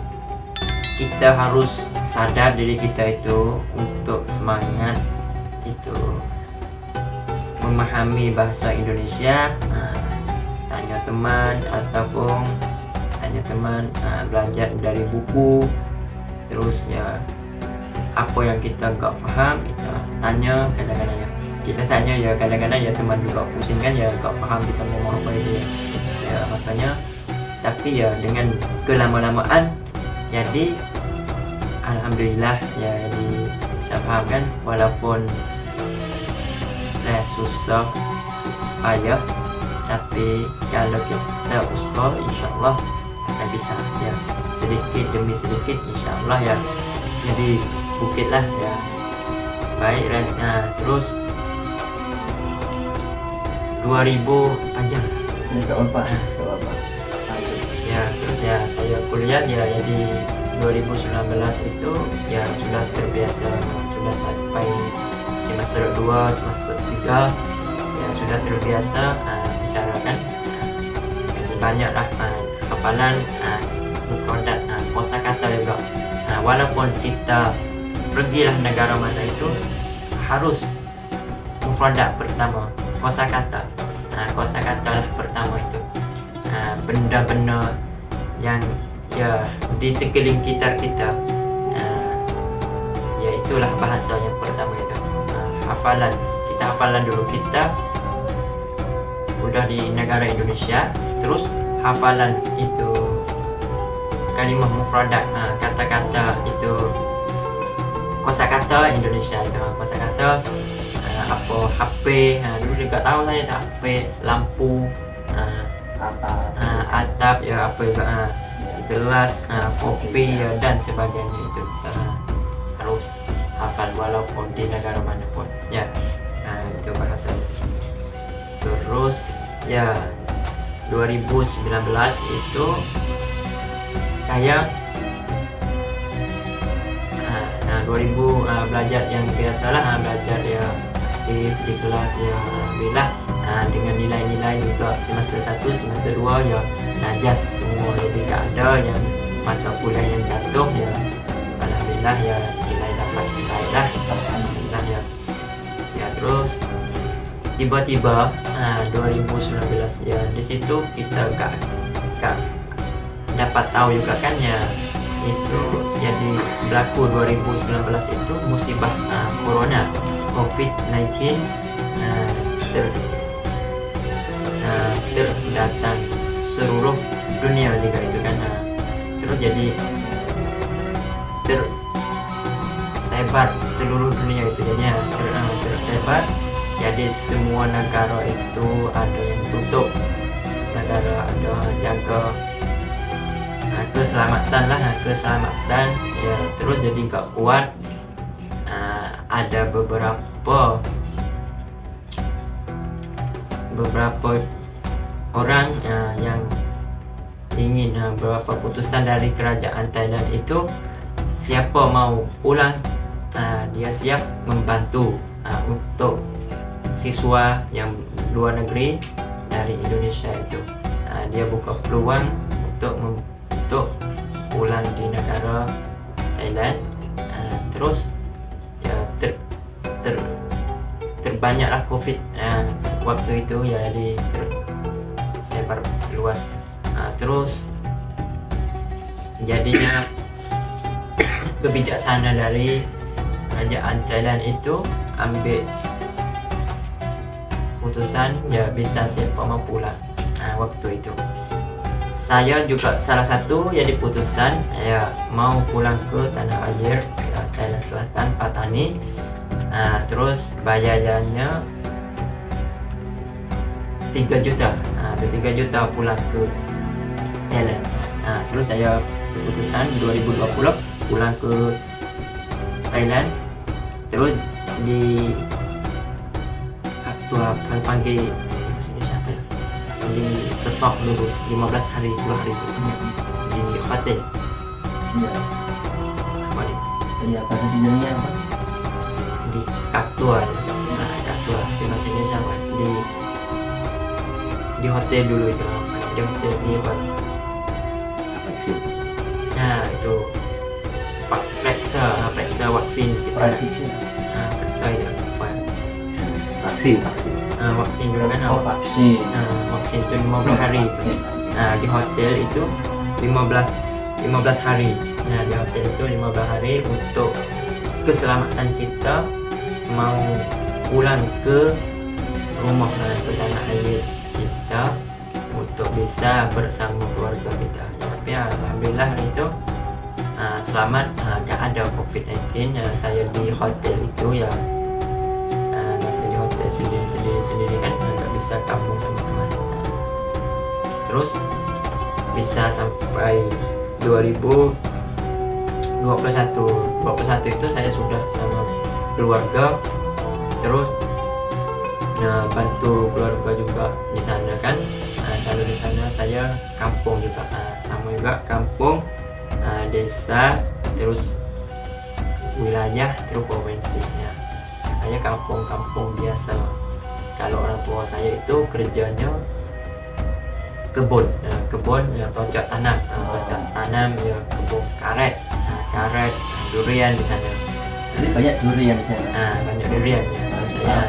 kita harus sadar diri kita itu untuk semangat itu memahami bahasa Indonesia. Tanya teman belajar dari buku. Terus ya apa yang kita nggak paham kita tanya, kadang-kadang ya kita tanya ya, kadang-kadang ya teman juga pusing kan ya, nggak paham kita ngomong apa itu ya makanya. Tapi ya dengan kelama-lamaan jadi alhamdulillah ya, jadi bisa paham kan, walaupun susah payah, tapi kalau kita usaha insyaallah akan bisa ya, sedikit demi sedikit insyaallah ya, jadi bukit lah ya. Baik, terus 2000 panjang Nggak apa-apa. ya. Terus ya saya kuliah ya, jadi 2019 itu ya sudah terbiasa, sudah sampai semester 2 semester 3 ya, sudah terbiasa bicarakan banyak lah hafalan mufradat, kosakata juga. Walaupun kita pergilah negara mana itu harus mufradat pertama, kosakata lah pertama itu. Benda-benda yang ya di sekeliling kita ya itulah bahasa yang pertama itu. hafalan dulu. Kita udah di negara Indonesia, terus hafalan itu kalimah mufradat, kata-kata itu kosakata Indonesia itu, kosakata apa HP, dulu juga tahu saya tak, HP, lampu, atap ya, apa juga, gelas, kopi ya, dan sebagainya itu harus hafal walaupun di negara manapun ya. Itu bahasa. Terus ya 2019 itu saya 2000 belajar yang biasalah, belajar ya di kelas ya, alhamdulillah dengan nilai-nilai juga semester 1 semester 2 ya najas semua, jadi gak ada yang mata kuliah yang jatuh ya, alhamdulillah ya, nilai dapat nilai lah, alhamdulillah ya. Terus tiba-tiba 2019 ya, di situ kita gak dapat tahu juga kan ya, itu jadi berlaku 2019 itu musibah corona COVID-19 terdatang seluruh dunia juga itu kan, terus jadi tersebar seluruh dunia itu, jadinya tersebar. Jadi semua negara itu ada yang tutup, negara ada jaga keselamatan ya, terus jadi gak kuat. Ada beberapa orang yang ingin beberapa putusan dari kerajaan Thailand itu, siapa mau pulang dia siap membantu untuk siswa yang luar negeri dari Indonesia itu. Dia buka peluang untuk pulang di negara Thailand. Terus ya terbanyaklah COVID waktu itu ya, jadi tersebar luas. Terus jadinya kebijaksanaan dari kerajaan Thailand itu ambil putusan ya, bisa siapa mau pulang. Waktu itu saya juga salah satu ya diputusan ya, mau pulang ke tanah air ya, Thailand Selatan, Patani. Terus bayarannya 3 juta, 3 juta pulang ke Thailand. Terus saya keputusan 2020 pulang ke Thailand. Terus di ketua panggil siapa ya, di stop dulu 15 hari 2 hari itu di hotel. Apa nih? Iya, bahasa sebenarnya apa? Di Kaktua, Kaktua di bahasa Indonesia apa? Di hotel dulu itu, di hotel di apa? Itu Pak Preksa vaksin kita. Preksa itu apa? Vaksin dulu kan? Vaksin itu 15 hari itu. Di hotel itu 15 hari. Di hotel itu 15 hari untuk keselamatan kita mau pulang ke rumah, ke tanah air kita, untuk bisa bersama keluarga kita. Tapi alhamdulillah hari itu selamat, gak ada COVID-19. Saya di hotel itu ya, masih di hotel sendiri kan, gak bisa kampung sama teman. Terus bisa sampai 2021 itu saya sudah sama keluarga, terus bantu keluarga juga di sana kan. Kalau di sana saya kampung juga, sama juga kampung, desa, terus wilayah, terus provinsi ya. Saya kampung biasa. Kalau orang tua saya itu kerjanya kebun ya, tocok tanam ya, kebun karet, durian di sana. Jadi banyak durian di sana. Banyak durian ya. Saya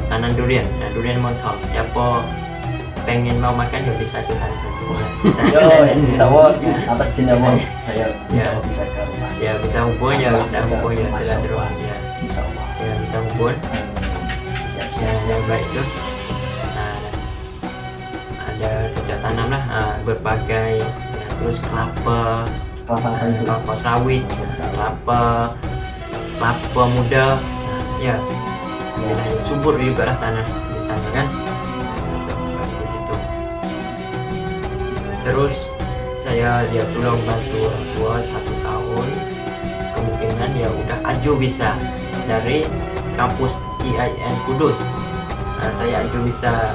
tanam durian, durian montong. Siapa pengen mau makan ya bisa ke sana semua. Ini bisa atas sini saya bisa ke rumah. Ya bisa hubung ya, silaturahmi ya. Bisa kebun yang baik itu. Ada cocok tanam lah, berbagai ya, terus kelapa sawit, kelapa muda, ya wilayah subur juga lah tanah di sana kan, di situ. Terus saya dia tolong bantu orang tua 1 tahun, kemungkinan ya udah aju bisa dari kampus IAIN Kudus. Saya aju bisa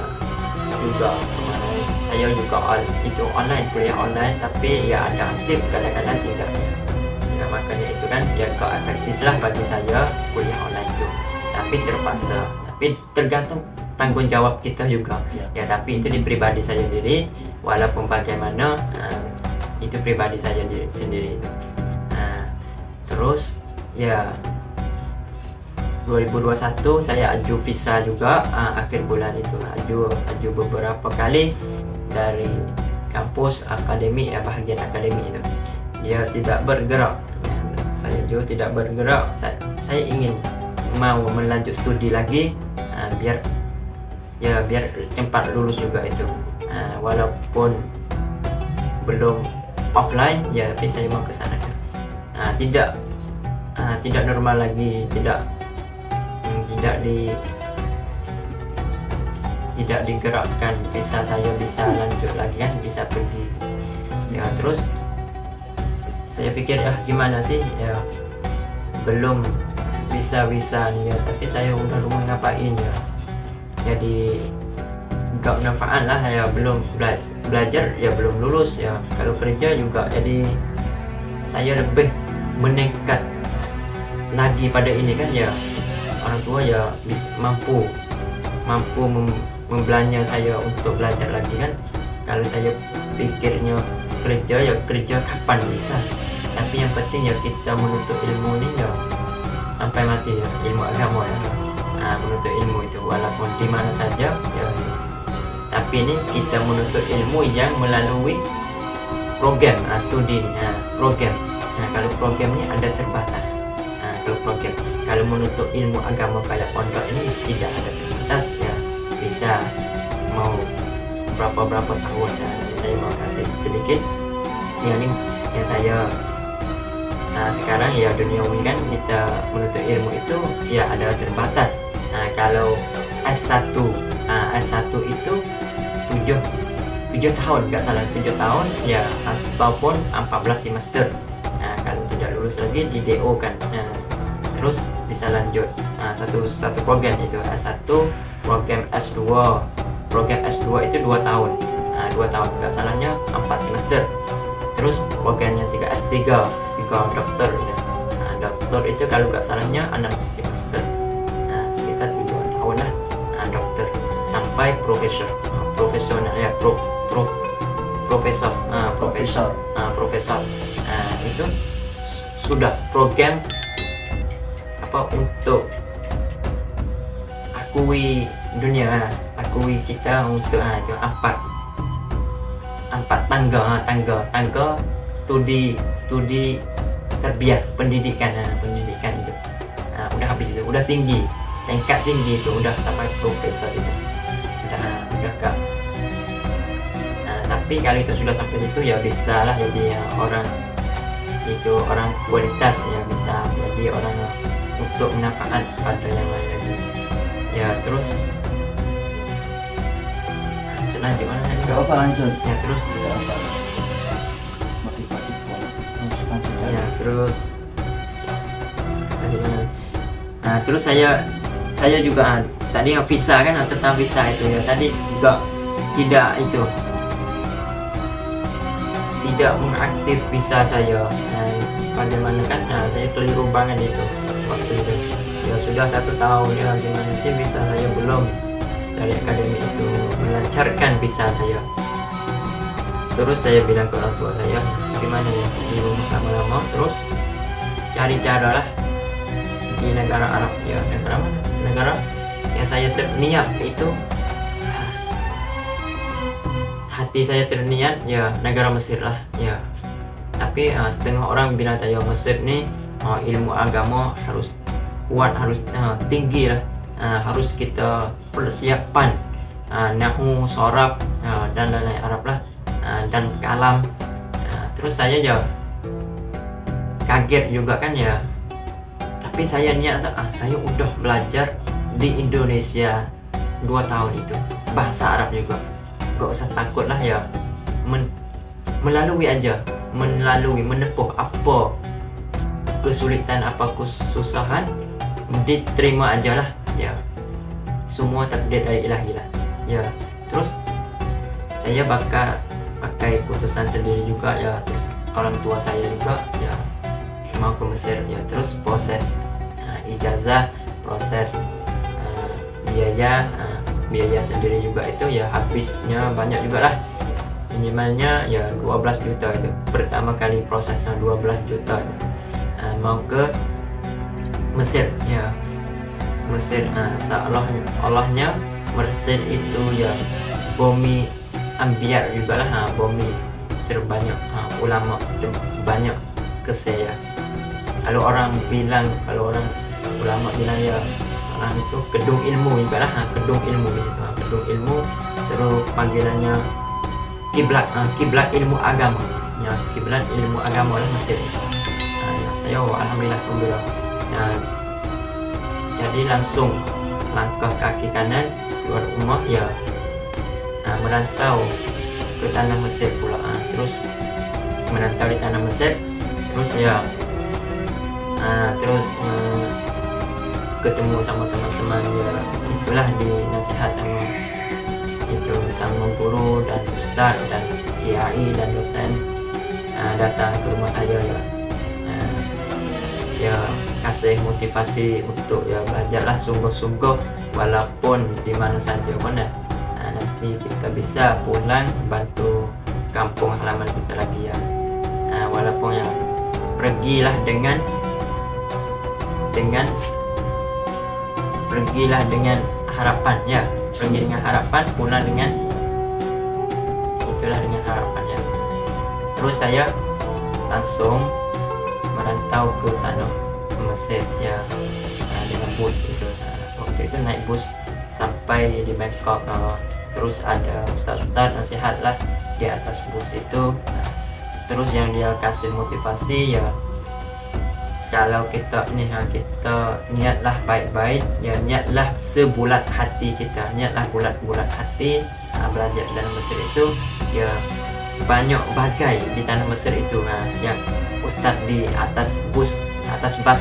juga kemarin, saya juga itu online, kuliah online, tapi ya ada aktif, kadang-kadang tidak ya, makanya itu kan ya gak efektif lah bagi saya kuliah online itu, tapi terpaksa, tapi tergantung tanggung jawab kita juga ya, tapi itu di pribadi saya sendiri, walaupun bagaimana itu pribadi saya sendiri itu. Terus ya 2021 saya aju visa juga, akhir bulan itu aju beberapa kali dari kampus akademi ya, bahagian akademi itu dia tidak bergerak, saya juga tidak bergerak. Saya ingin mau melanjut studi lagi, biar cepat lulus juga itu, walaupun belum offline ya, tapi saya mau ke sana. Tidak normal lagi, tidak digerakkan, saya bisa lanjut lagi kan, bisa pergi ya. Terus saya pikir gimana sih ya, belum bisa ya, tapi saya udah rumah ngapain ya, jadi gak manfaat lah ya, belum belajar ya, belum lulus ya, kalau kerja juga, jadi saya lebih meningkat lagi pada ini kan ya, orang tua ya mampu membelanja saya untuk belajar lagi kan. Kalau saya pikirnya kerja kapan bisa, tapi yang penting ya kita menuntut ilmu ini ya sampai mati ya, ilmu agama ya, menuntut ilmu itu walaupun di mana saja ya, tapi ini kita menuntut ilmu yang melalui program studi program. Kalau programnya ada terbatas. Kalau menuntut ilmu agama kayak pondok ini tidak ada terbatas ya, bisa mau berapa tahun. Saya mau kasih sedikit yang saya sekarang ya, duniawi kan, kita menuntut ilmu itu ya ada terbatas. Kalau S1 itu 7 tahun, nggak salah 7 tahun ya, ataupun 14 semester. Kalau tidak lulus lagi di DO kan, terus bisa lanjut satu program itu S1, program S2 itu 2 tahun, 2 tahun nggak salahnya 4 semester. Terus program yang 3 S3 dokter gitu. Dokter itu kalau nggak salahnya 6 semester, sekitar 2 tahun lah, dokter sampai profesional ya, profesor. Itu sudah program untuk akui dunia, akui kita untuk itu 4 tangga studi terbiak pendidikan itu udah habis itu, udah tinggi, tingkat tinggi itu, udah sampai profesor itu udah kak. Tapi kalau itu sudah sampai situ ya bisa lah jadi orang kualitas ya, bisa jadi orang untuk manfaat pada yang lain lagi ya. Terus selanjutnya lanjut ya, terus motivasi lanjut ya, terus terus saya juga tadi yang visa kan, tentang visa itu ya, tadi juga tidak mengaktif visa saya. Bagaimana kan, saya keliru banget itu waktu itu ya, sudah 1 tahun ya, gimana sih visa saya belum dari akademi itu melancarkan visa saya. Terus saya bilang ke orang tua saya, gimana ya, di rumah lama-lama, terus cari cara lah di negara Arab ya, negara yang saya terniat itu, hati saya terniat ya negara Mesir lah ya. Tapi setengah orang bilang ya Mesir nih ilmu agama harus kuat, harus tinggi lah. Harus kita persiapan nahu, soraf, dan lain-lain Arab lah, dan kalam. Terus saya kaget juga kan ya, tapi saya niat saya udah belajar di Indonesia 2 tahun itu bahasa Arab juga, gak usah takut lah ya, melalui aja, menepuh apa kesulitan, apa kesusahan, diterima aja lah ya, semua takdir dari ilahi lah ya. Terus saya pakai keputusan sendiri juga ya, terus orang tua saya juga ya mau ke Mesir ya. Terus proses ijazah, proses biaya sendiri juga itu ya habisnya banyak juga lah, minimalnya ya 12 juta itu pertama kali prosesnya, 12 juta itu. Mau ke Mesir ya, Mesir Allahnya Mesir itu ya bumi ambiar juga lah, bumi terbanyak ulama terbanyak ke saya. Kalau orang ulama bilang ya sekarang itu gedung ilmu juga lah, gedung ilmu di situ, gedung ilmu. Terus panggilannya kiblat ilmu agama ya, kiblat ilmu agama lah Mesir. Saya alhamdulillah jadi langsung langkah kaki kanan keluar rumah ya, merantau ke tanah Mesir pula. Terus merantau di tanah Mesir, terus ya ketemu sama teman-teman ya, itulah dinasihat sama guru dan ustaz dan kiai dan dosen datang ke rumah saya ya kasih motivasi untuk ya belajarlah sungguh-sungguh, walaupun di mana saja mana nanti kita bisa pulang bantu kampung halaman kita lagi ya, walaupun ya pergilah dengan harapan ya, pergi dengan harapan, pulang dengan itulah dengan harapan ya. Terus saya langsung merantau ke tanah Mesir ya, dengan bus itu. Waktu itu naik bus sampai di Bangkok, terus ada ustaz-ustaz nasihat lah di atas bus itu. Terus yang dia kasih motivasi ya, kalau kita niatlah baik-baik ya, niatlah sebulat hati kita, niatlah bulat-bulat hati belajar dalam Mesir itu ya, banyak bagai di tanah Mesir itu. Yang ustaz di atas bus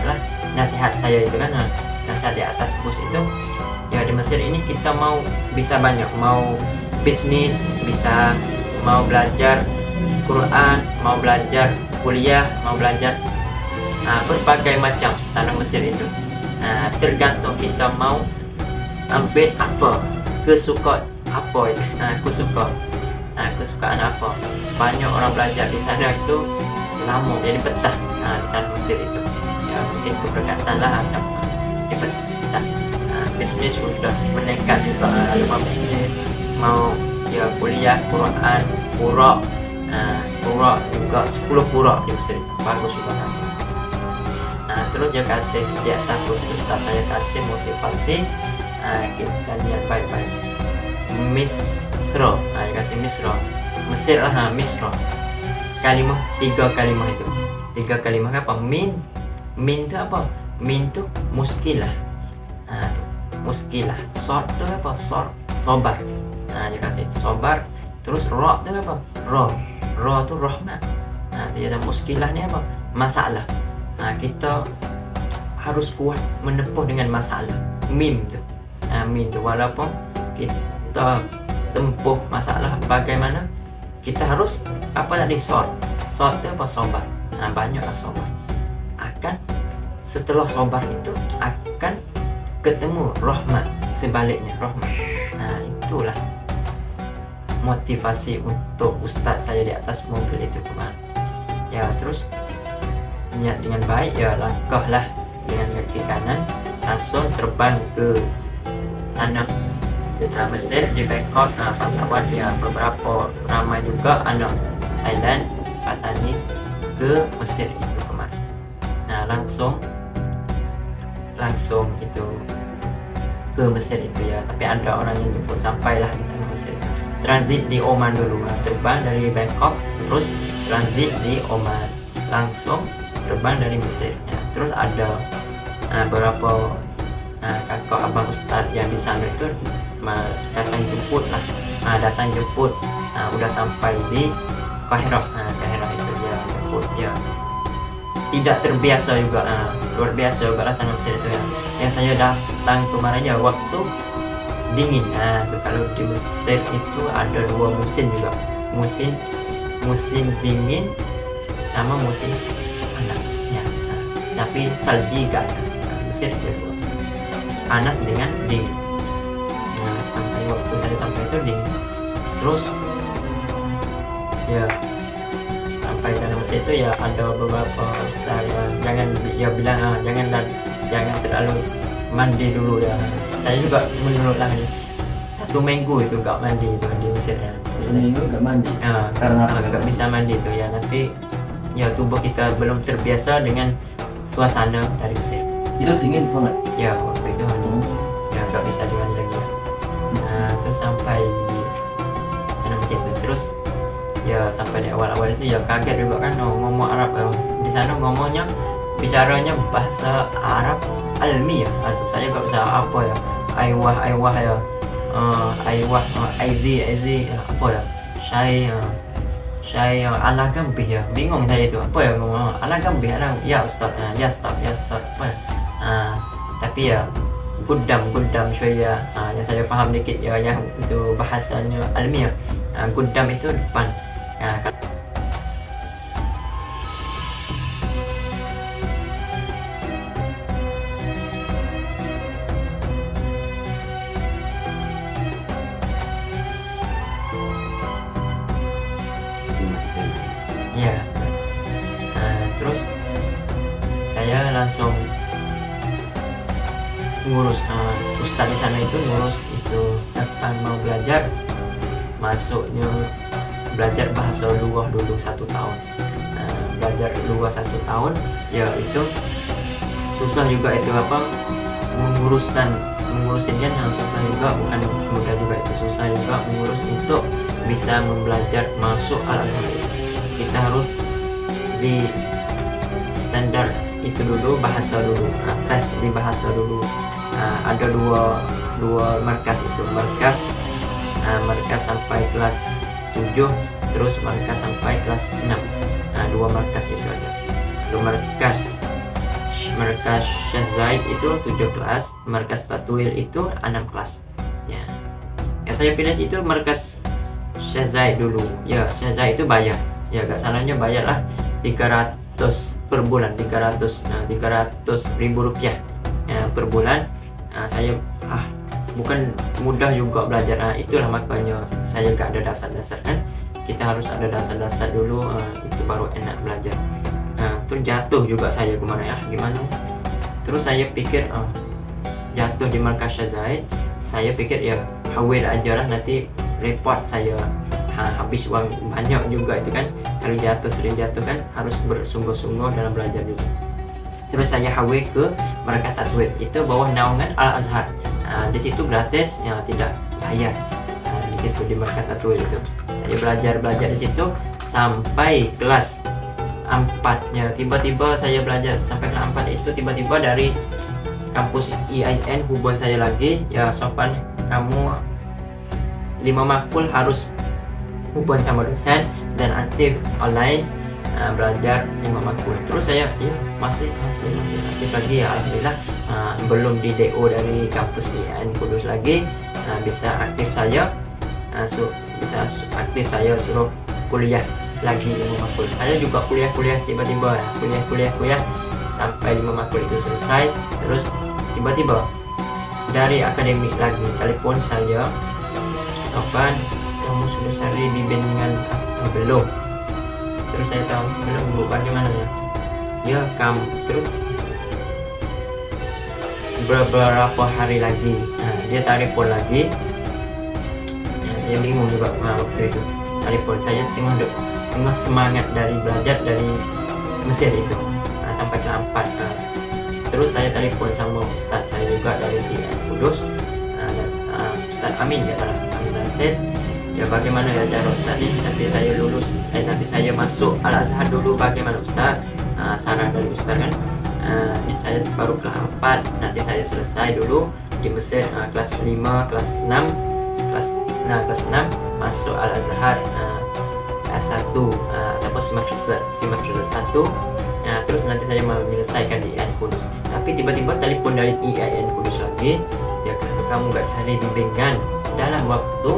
lah nasihat saya itu kan, nasihat di atas bus itu ya, di Mesir ini kita bisa banyak, mau bisnis bisa, mau belajar Quran, mau belajar kuliah, mau belajar berbagai macam tanah Mesir itu. Tergantung kita mau ambil apa, kesukaan apa itu, kesukaan apa. Banyak orang belajar di sana itu lama jadi betah di tanah Mesir itu ya, mungkin keberkatan lah di betah. Bisnis sudah meningkat juga, mau bisnis, mau ya kuliah Quran, qura juga 10 qura di Mesir, bagus juga kan. Terus dia kasih di atas ustaz saya kasih motivasi, kita lihat baik-baik Misro, dia kasih Misro, Mesir lah, Misro. Kalimah 3 kalimah itu, 3 kalimah apa? Min itu apa? Min itu muskilah, muskilah. Sor itu apa? Sobar. Dia kasih sobar. Terus ro itu apa? Ro itu rahmat. Itu ada muskilah ni apa? Masalah. Kita harus kuat menepuh dengan masalah. Mim tu, walaupun kita tempuh masalah bagaimana, kita harus apa tadi, sort itu apa? Sobar. Banyaklah sobar. Akan setelah sobar itu akan ketemu rahmat, sebaliknya rahmat. Itulah motivasi untuk ustaz saya di atas mobil itu kemarin ya. Terus niat dengan baik ya, langkahlah dengan kaki kanan langsung terbang ke tanah Mesir di Bangkok. Pesawat ya beberapa ramai juga anak Thailand, Patani ke Mesir itu kemarin. Langsung langsung itu ke Mesir itu ya, tapi ada orang yang jemput, sampailah di Mesir, transit di Oman dulu, terbang dari Bangkok terus transit di Oman, langsung terbang dari Mesir ya. Terus ada beberapa kakak abang ustadz yang di sana itu datang jemput lah, udah sampai di Kairah, Kairah itu ya jemput ya. Tidak terbiasa juga, luar biasa juga datang Mesir itu ya. Yang saya datang kemarin ya waktu dingin. Kalau di Mesir itu ada 2 musim juga, musim dingin sama musim panas ya. Tapi salji gak ada. Mesir ada 2, panas dengan dingin. Sampai waktu saya sampai itu dingin. Terus ya sampai dalam Mesir itu ya ada beberapa ustaz yang bilang jangan terlalu mandi dulu ya. Saya juga menurut lah 1 minggu itu gak mandi itu di Mesir ya. 1 minggu gak mandi karena gak bisa mandi itu ya, nanti ya tubuh kita belum terbiasa dengan suasana dari Mesir. Itu dingin banget Ya waktu itu ya gak bisa dimandi lagi ya. Terus sampai di Mesir itu, terus ya sampai di awal-awal itu ya kaget juga kan, ngomong Arab di sana, ngomongnya bicaranya bahasa Arab almi ya, atau saya gak bisa apa ya, aywah ya, aizi apa ya, saya ala gambih ya, bingung saya itu apa ya, ngomong ala gambih ya ustaz, ya ustaz apa ya. Tapi ya gudam saya yang saya paham dikit ya, yang itu bahasanya almi ya. Gudam itu depan. Ya, terus saya langsung ngurus ustadz di sana itu, ngurus itu datang mau belajar, masuknya belajar bahasa luar dulu 1 tahun. Belajar luar 1 tahun ya, itu susah juga itu apa, mengurusinnya yang susah juga, bukan mudah juga, itu susah juga mengurus untuk bisa membelajar masuk Al-Azhar. Kita harus di standar itu dulu, bahasa dulu, tes di bahasa dulu. Ada dua markas itu, markas sampai kelas 7, terus markas sampai kelas 6. 2 markas itu ada. Markas Syekh Zaid itu 7 kelas, markas Tatwil itu 6 kelas ya. Yang saya pilih itu markas Syekh Zaid dulu ya. Syekh Zaid itu bayar ya, gak salahnya bayar lah 300 per bulan, 300.000 rupiah ya, per bulan. Saya bukan mudah juga belajar, itulah makanya saya gak ada dasar-dasar kan, kita harus ada dasar-dasar dulu, itu baru enak belajar. Terus jatuh juga saya kemarin ya, gimana, terus saya pikir jatuh di markas Syekh Zaid, saya pikir ya hawir aja lah, nanti repot saya, habis uang banyak juga itu kan, kalau sering jatuh kan, harus bersungguh-sungguh dalam belajar juga. Terus saya hawir ke markas Tatwil, itu bawah naungan Al-Azhar. Di situ gratis ya, tidak bayar. Di situ di markas Tatwil itu saya belajar di situ sampai kelas 4-nya. Tiba-tiba saya belajar sampai kelas 4 itu, tiba-tiba dari kampus IAIN hubungan saya lagi, ya Sofan, kamu 5 makul harus hubungan sama dosen dan aktif online belajar 5 makul. Terus saya ya masih aktif lagi ya, alhamdulillah. Belum di DO dari kampus IAIN Kudus lagi, bisa aktif saya, bisa aktif saya suruh kuliah lagi 5 makul. Saya juga kuliah tiba-tiba kuliah sampai 5 makul itu selesai. Terus tiba-tiba dari akademik lagi telepon saya, Sofan, kamu sudah cari bimbingan atau belum? Terus saya tahu belum, Bu, bagaimana ya kamu. Terus beberapa hari lagi dia telepon lagi, saya bingung juga waktu itu telepon. Saya tengah semangat dari belajar dari Mesir itu, sampai ke 4 terus saya telepon sama Ustadz saya juga dari IAIN Kudus, Ustadz Amin ya salah, Amin Ansel. Ya bagaimana ya cara Ustadz nih, nanti saya lulus, nanti saya masuk Al-Azhar dulu, bagaimana Ustadz? Saran dari Ustadz kan, ini saya baru kelas 4, nanti saya selesai dulu di Mesir kelas 5, kelas 6, kelas 6 masuk Al-Azhar S1 atau semester 1. Terus nanti saya mau menyelesaikan di IAIN Kudus. Tapi tiba-tiba telepon dari IAIN Kudus lagi, ya kenapa kamu nggak cari bimbingan dalam waktu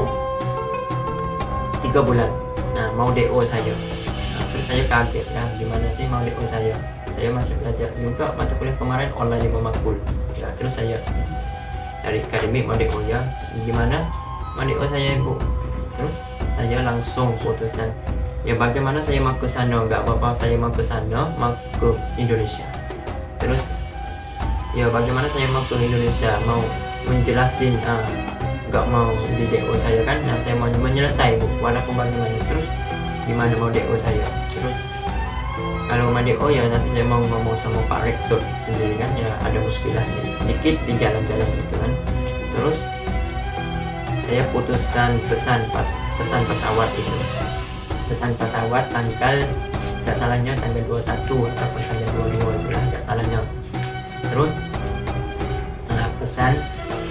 3 bulan? Mau DO saya. Terus saya kaget, ya gimana sih mau DO saya? Saya masih belajar juga mata kuliah kemarin online 5 makul. Ya, terus saya dari akademik mau DO ya, gimana? Mau DO saya ibu. Terus saya langsung putusan, ya bagaimana saya mau ke sana, nggak apa-apa saya mau ke sana, mau ke Indonesia. Terus ya bagaimana saya mau ke Indonesia, mau menjelasin nggak mau di DO saya kan, saya mau menyelesai bu, walaupun bagaimana. Terus gimana mau DO saya? Terus kalau mau DO ya nanti saya mau ngomong sama Pak Rektor sendiri kan, ya ada muskilah dikit di jalan-jalan itu kan. Terus saya putusan pesan pesawat itu, pesan pesawat tanggal nggak salahnya tanggal 21 ataupun tanggal 22 itulah nggak salahnya. Terus pesan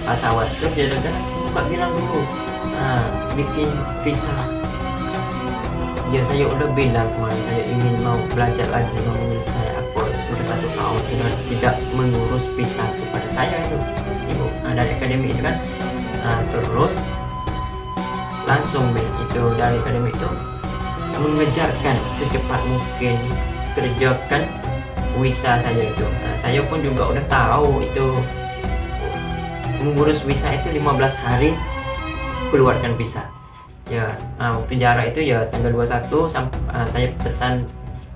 pesawat terus dia juga Pak bilang dulu bikin visa. Ya saya udah bilang kemarin saya ingin mau belajar lagi, mau menyelesai aku udah 1 tahun tidak mengurus visa kepada saya itu ibu dari akademi itu kan. Terus langsung itu dari akademi itu mengejarkan secepat mungkin kerjakan visa saya itu. Saya pun juga udah tahu itu mengurus visa itu 15 hari keluarkan visa. Ya waktu jarak itu ya tanggal 21 saya pesan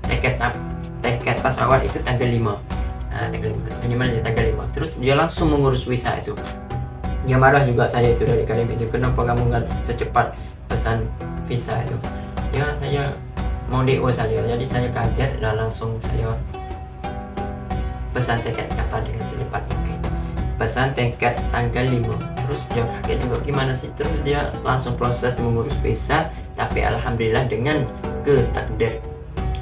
tiket pesawat itu tanggal 5. Tanggal 5. Terus dia langsung mengurus visa itu. Ya marah juga saya itu dari akademi itu, kenapa kamu nggak secepat pesan visa itu? Ya saya mau DO saja, jadi saya kaget dan langsung saya pesan tiket kapal dengan secepat mungkin. Pesan tiket tanggal 5. Terus dia kaget juga gimana sih? Terus dia langsung proses mengurus visa, tapi alhamdulillah dengan ketakdir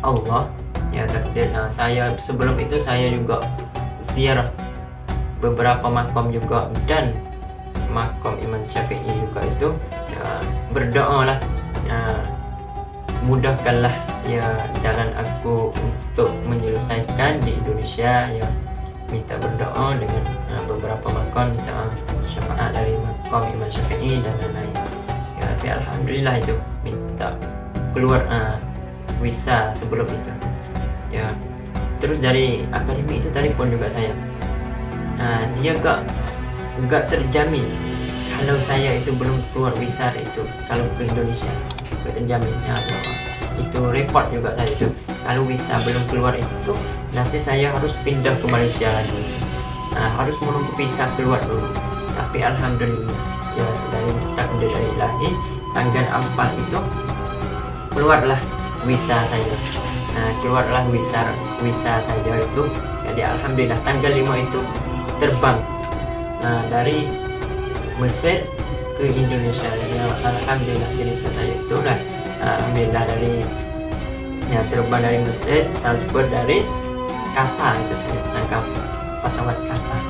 Allah ya takdir. Saya sebelum itu saya juga ziarah beberapa makam juga, dan makam Imam Syafi'i juga itu ya, berdoa lah mudahkanlah ya jalan aku untuk menyelesaikan di Indonesia, ya minta berdoa dengan beberapa makam, minta syafaat dari makam Imam Syafi'i dan lain-lain ya. Tapi alhamdulillah itu minta keluar visa sebelum itu ya. Terus dari akademi itu telepon juga saya, dia gak terjamin kalau saya itu belum keluar visa itu, kalau ke Indonesia gak terjaminnya itu repot juga saya itu. Kalau visa belum keluar itu nanti saya harus pindah ke Malaysia lagi, harus menunggu visa keluar dulu. Tapi alhamdulillah ya dari takdir dari Ilahi tanggal 4 itu keluarlah visa saya. Keluarlah visa saya itu. Jadi alhamdulillah tanggal 5 itu terbang dari Mesir ke Indonesia. Jadi alhamdulillah cerita saya itu lah, alhamdulillah dari ya terbang dari Mesir, transfer dari Qatar itu saya pesan pesawat Qatar.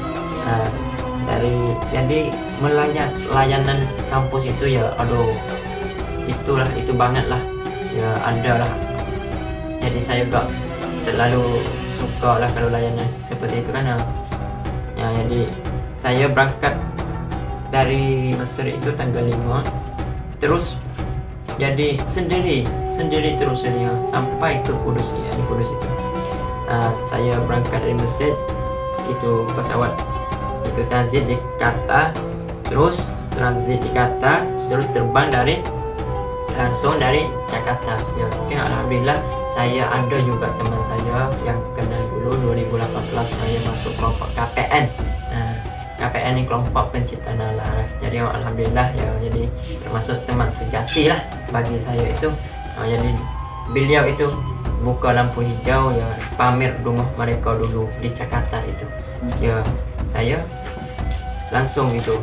Dari jadi layanan kampus itu ya aduh itu banget lah ya, ada lah. Jadi saya gak terlalu suka lah kalau layanan seperti itu kan ya. Jadi saya berangkat dari Mesir itu tanggal 5, terus jadi sendiri terus ya, sampai ke Kudus ya, di Kudus itu. Saya berangkat dari Mesir itu pesawat itu transit di Qatar, terus transit di Qatar, terus terbang langsung dari Jakarta ya. Oke, alhamdulillah saya ada juga teman saya yang kenal dulu 2018 saya masuk kelompok KPN. KPN ini kelompok pencinta nalar. Jadi alhamdulillah ya, jadi termasuk teman sejati lah bagi saya itu. Jadi beliau itu buka lampu hijau ya, pamer rumah mereka dulu di Jakarta itu. Ya saya langsung gitu.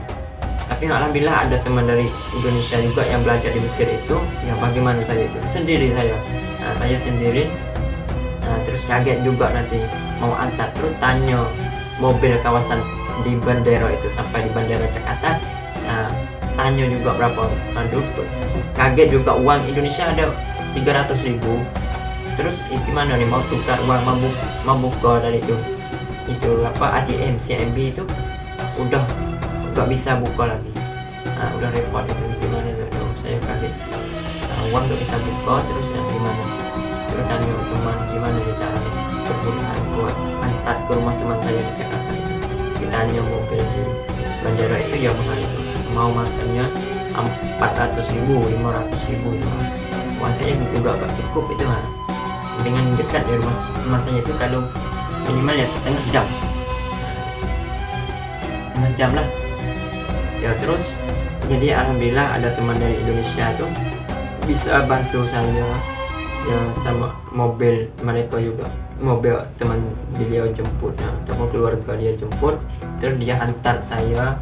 Tapi alhamdulillah ada teman dari Indonesia juga yang belajar di Mesir itu. Ya bagaimana saya itu sendiri saya sendiri. Terus kaget juga nanti mau antar, terus tanya mobil kawasan di bandara itu sampai di bandara Jakarta. Tanya juga berapa, aduh kaget juga, uang Indonesia ada 300.000. Terus itu mana nih mau tukar uang, mau buka dari itu apa ATM CMB itu udah nggak bisa buka lagi. Udah repot itu, gimana tuh? Saya kaget, uang nggak bisa buka, terus gimana? Terus tanya teman gimana ya caranya permudahan buat antar ke rumah teman saya di Jakarta itu. Ditanya mobil di bandara itu ya mahal itu, mau makannya 400.000, 500.000 itu. Wah saya juga gak cukup itu. Dengan dekat dari rumah teman saya itu kalau minimal ya setengah jam lah ya. Terus jadi alhamdulillah ada teman dari Indonesia tuh bisa bantu saya ya, sama mobil mereka juga, mobil teman beliau jemput, atau keluarga dia jemput, terus dia antar saya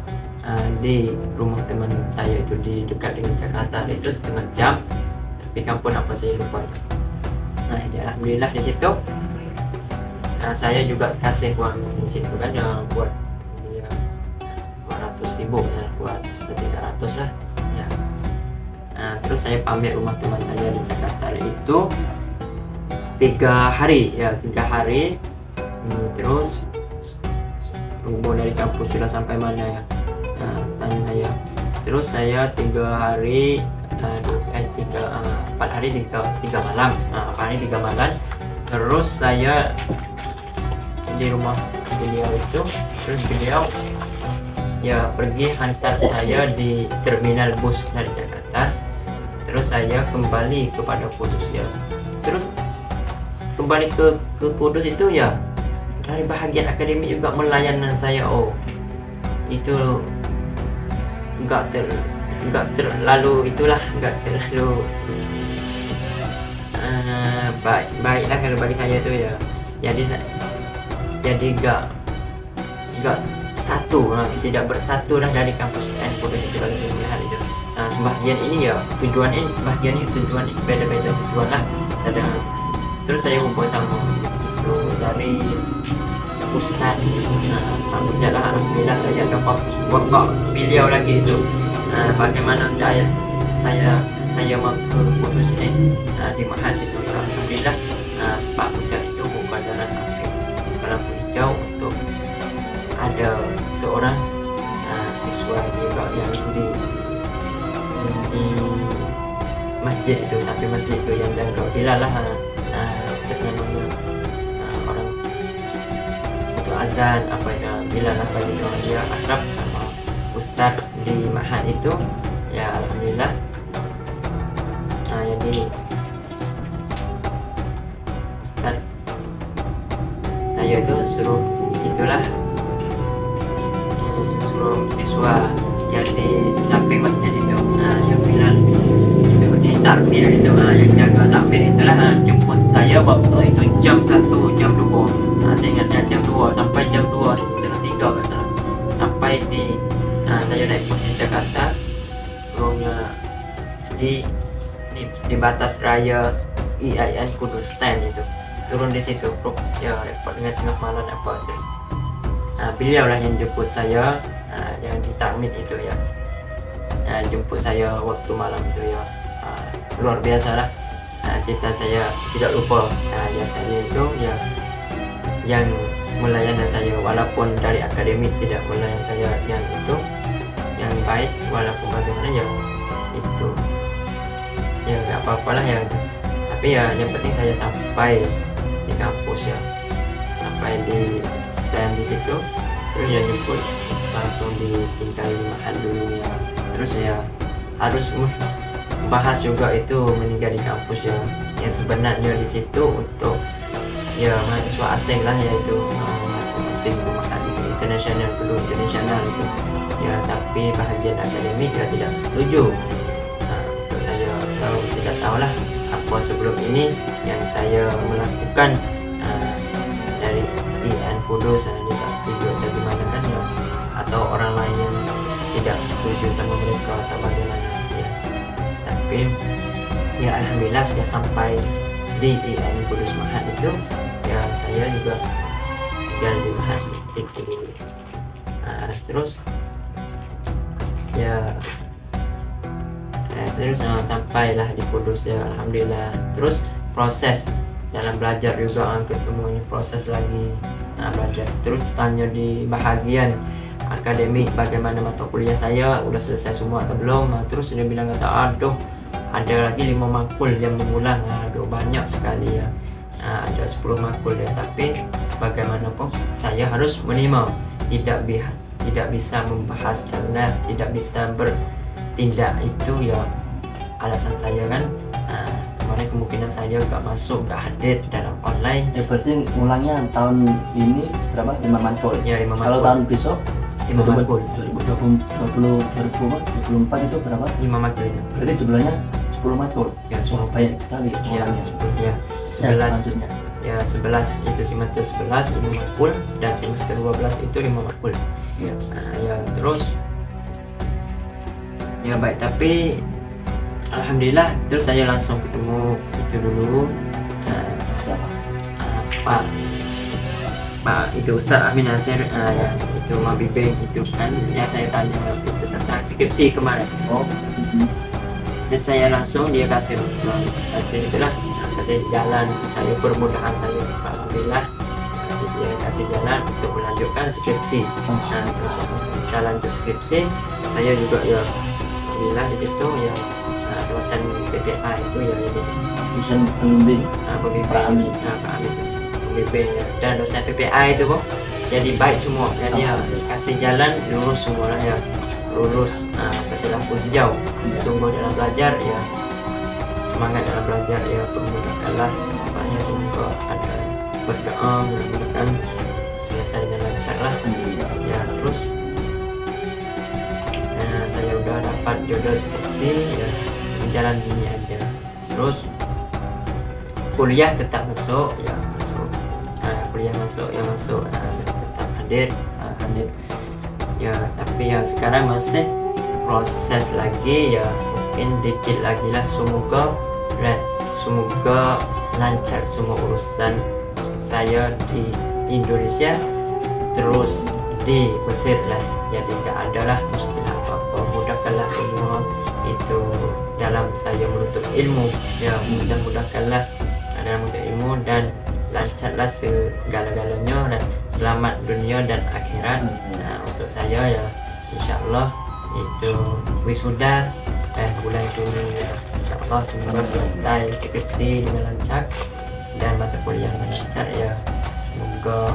di rumah teman saya itu di dekat dengan Jakarta itu setengah jam, tapi kampung apa saya lupa. Ya, alhamdulillah di situ saya juga kasih uang di situ kan ya, buat dia 200.000 misalnya, 200 atau 300 lah ya. Terus saya pamit rumah teman saya di Jakarta itu 3 hari ya, 3 hari. Terus mau dari kampus sudah sampai mana ya, tanya saya. Terus saya 3 hari 4 hari 3 malam, 4 hari 3 malam. Terus saya di rumah beliau itu, terus beliau ya pergi hantar saya di terminal bus dari Jakarta. Terus saya kembali kepada Kudus ya. Terus kembali ke Kudus itu ya, dari bahagian akademik juga melayanan saya. Itu enggak terlalu itulah, enggak terlalu baiklah kalau bagi saya itu ya. Jadi enggak satu, tidak bersatu lah dari kampus UN Kudus itu kalau saya melihat itu. Sebagian ini ya tujuannya, sebagian ini tujuannya beda-beda tujuan lah. Terus saya hubung sama itu dari Ustaz. Alhamdulillah saya dapat bapak beliau lagi itu. Bagaimana saya mau ke Kudus ini di Mahat itu ya. Alhamdulillah Pak Puja itu buka jalan api lampu hijau untuk ada seorang siswa juga yang di masjid itu, sampai masjid itu yang jaga Bilal lah, orang itu azan apa ya, Bilal apa gitu, dia akrab sama Ustaz di Mahat itu ya. Alhamdulillah jadi Ustaz saya itu suruh itulah, suruh siswa yang di samping masjid itu, yang bilang itu di takbir itu, yang jaga takbir itulah jemput saya waktu itu jam 1, jam 2. Saya ingatnya jam 2 sampai jam 2 setengah 3 kan salah. Sampai di saya naik bus di Jakarta, turunnya di batas raya IAIN Kudus Stand itu, turun di situ ya, repot dengan tengah malam apa. Terus beliau lah yang jemput saya, yang di Takmid itu ya, jemput saya waktu malam itu ya. Luar biasa lah, cerita saya tidak lupa. Ya saya itu ya yang melayan saya, walaupun dari akademik tidak melayan saya yang itu yang baik, walaupun bagaimana ya itu ya nggak apa-apa lah ya. Tapi ya yang penting saya sampai di kampus ya, sampai di stand di situ, terus ya jemput langsung ditinggal di Mahat dulu ya. Terus saya harus bahas juga itu meninggal di kampus ya, yang sebenarnya di situ untuk ya mahasiswa asing lah, yaitu mahasiswa asing Mahat itu internasional, perlu internasional itu ya. Tapi bahagian akademik ya tidak setuju. Saya tidak tahu lah apa bahwa sebelum ini yang saya melakukan dari IAIN Kudus saya tidak setuju atau gimana kan ya, atau orang lain yang tidak setuju sama mereka atau bagaimana ya. Tapi ya alhamdulillah sudah sampai di IAIN Kudus Mahat itu ya, saya juga tinggal di Mahat situ dulu. Terus ya terus sampailah di Kudus ya alhamdulillah. Terus proses dalam belajar juga ketemu proses lagi belajar, terus tanya di bahagian akademik bagaimana mata kuliah saya udah selesai semua atau belum. Terus dia bilang kata aduh ada lagi 5 makul yang mengulang. Aduh banyak sekali ya, ada 10 makul ya, tapi bagaimanapun saya harus menerima, tidak bisa membahas karena tidak bisa bertindak. Itu ya alasan saya kan. Kemarin kemungkinan saya gak masuk, gak hadir dalam online. Ya berarti mulangnya tahun ini berapa? 5 makul. Ya 5 makul. Kalau tahun besok 5 makul. 2024 itu berapa? 5 makul ya. Berarti jumlahnya 10 makul. Ya, Wah, banyak sekali ya, mulangnya. ya 11 selanjutnya. ya 11 itu semester 11 5 makul, dan semester 12 itu 5 makul Ya. Ya terus ya baik, tapi alhamdulillah terus saya langsung ketemu itu dulu Siapa? Pak itu Ustaz Amin Nasir ya, itu Mabibeng itu kan yang saya tanya itu tentang skripsi kemarin. Oh. Terus saya langsung dia kasih jalan, saya permudahan saya alhamdulillah dia kasih jalan untuk melanjutkan skripsi. Bisa lanjut skripsi saya juga ya alhamdulillah di situ ya dosen PPA itu ya ini Dosen pembimbing Pak Amin pembimbing ya. Dan dosen PPA itu kok jadi baik semua, jadi ya kasih jalan lurus semua ya, lulus kasih lampu hijau. Sungguh dalam belajar ya, semangat dalam belajar ya, permudahkanlah makanya semoga ada berdoa mudah-mudahan selesai dengan lancar lah ya. Terus saya udah dapat jodoh skripsi ya, jalan gini aja. Terus kuliah tetap masuk ya, kuliah masuk ya, tetap hadir ya, tapi ya sekarang masih proses lagi ya, mungkin dikit lagi lah. Semoga lancar semua urusan saya di Indonesia, terus di Mesir lah ya, tidak ada lah muskilah apa-apa. Mudahkanlah semua itu dalam saya menuntut ilmu ya, mudah-mudahkanlah dalam menuntut ilmu, dan lancarlah segala-galanya, dan selamat dunia dan akhirat. Untuk saya ya insyaallah itu wisuda bulan Juni ya, insyaallah semoga selesai skripsi dengan lancar dan mata kuliah dengan lancar ya, semoga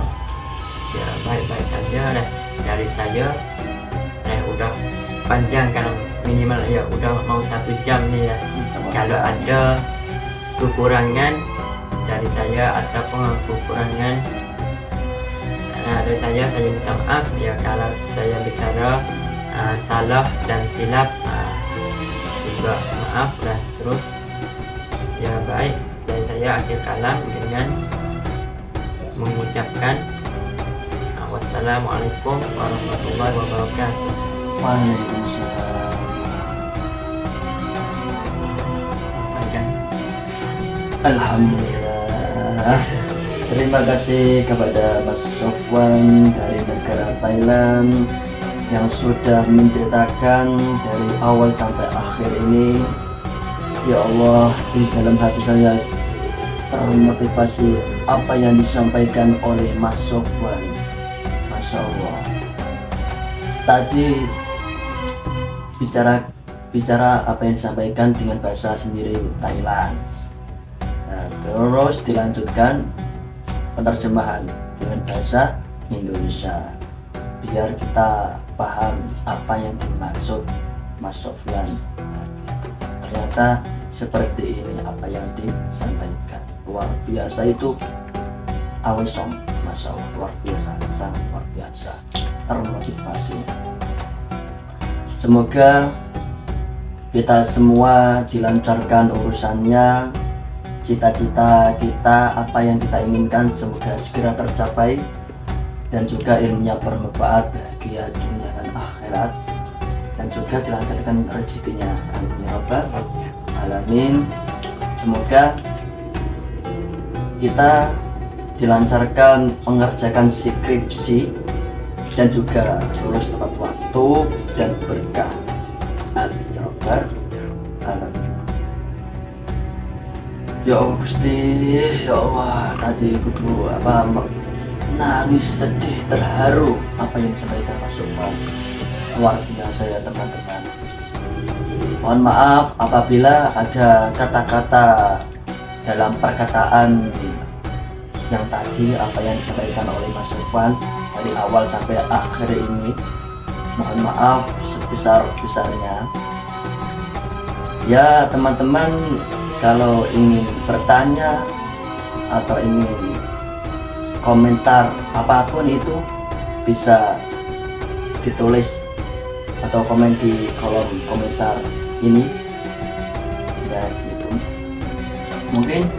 ya baik-baik saja. Dari saya udah panjang kan, minimal ya udah mau 1 jam nih ya. Kalau ada kekurangan dari saya ataupun kekurangan dari saya minta maaf ya, kalau saya bicara salah dan silap juga maaf lah. Terus ya baik, dan saya akhir kalam dengan mengucapkan wassalamualaikum warahmatullahi wabarakatuh. Waalaikumsalam. Alhamdulillah. Terima kasih kepada Mas Sofwan dari negara Thailand yang sudah menceritakan dari awal sampai akhir ini. Ya Allah, di dalam hati saya termotivasi apa yang disampaikan oleh Mas Sofwan. Masya Allah. Tadi bicara apa yang disampaikan dengan bahasa sendiri Thailand. Terus dilanjutkan penerjemahan dengan bahasa Indonesia biar kita paham apa yang dimaksud Mas Sofwan. Ternyata seperti ini apa yang disampaikan, luar biasa itu awisom, Masya Allah, luar biasa, sangat luar biasa, termotivasi. Semoga kita semua dilancarkan urusannya cita-cita kita, apa yang kita inginkan semoga segera tercapai, dan juga ilmunya bermanfaat bagi dunia dan akhirat, dan juga dilancarkan rezekinya. Amin ya rabbal alamin. Semoga kita dilancarkan mengerjakan skripsi dan juga lulus tepat waktu dan berkah. Amin ya rabbal alamin. Ya Allah Gusti, ya Allah, tadi kudu nangis, sedih, terharu apa yang disampaikan Mas Sofwan. Luar biasa ya teman-teman. Mohon maaf apabila ada kata-kata dalam perkataan yang tadi apa yang disampaikan oleh Mas Sofwan dari awal sampai akhir ini. Mohon maaf sebesar-besarnya. Ya teman-teman, kalau ingin bertanya atau ingin komentar apapun itu bisa ditulis atau komen di kolom komentar ini ya gitu. Mungkin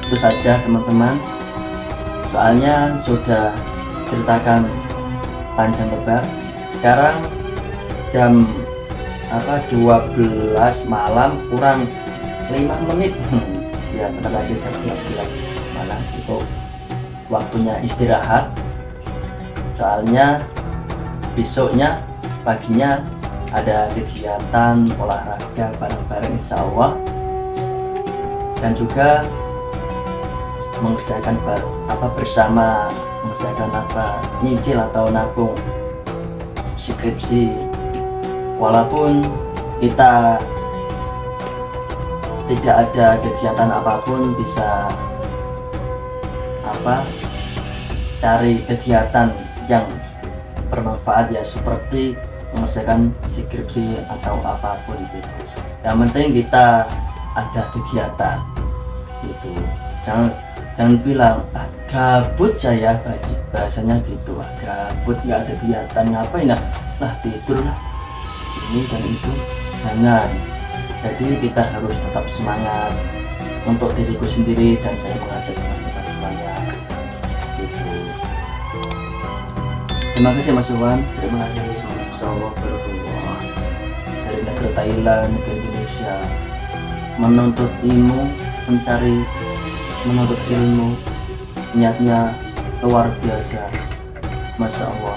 itu saja teman-teman, soalnya sudah ceritakan panjang lebar. Sekarang jam 12 malam kurang 5 menit ya, bentar lagi jam 12 malam, itu waktunya istirahat. Soalnya besoknya paginya ada kegiatan olahraga bareng-bareng insya Allah, dan juga mengerjakan bersama, mengerjakan nyicil atau nabung skripsi. Walaupun kita tidak ada kegiatan apapun, bisa cari kegiatan yang bermanfaat ya, seperti mengerjakan skripsi atau apapun gitu. Yang penting kita ada kegiatan gitu. Jangan bilang gabut saya, bahasanya gitu, gabut nggak ada kegiatan, ngapain lah tidur lah ini dan itu. Jangan. Jadi kita harus tetap semangat untuk diriku sendiri, dan saya mengajak teman-teman semuanya gitu. Terima kasih Mas Sofwan, terima kasih Allah berdoa dari negara Thailand ke Indonesia, menuntut ilmu, menuntut ilmu, niatnya luar biasa, Masya Allah.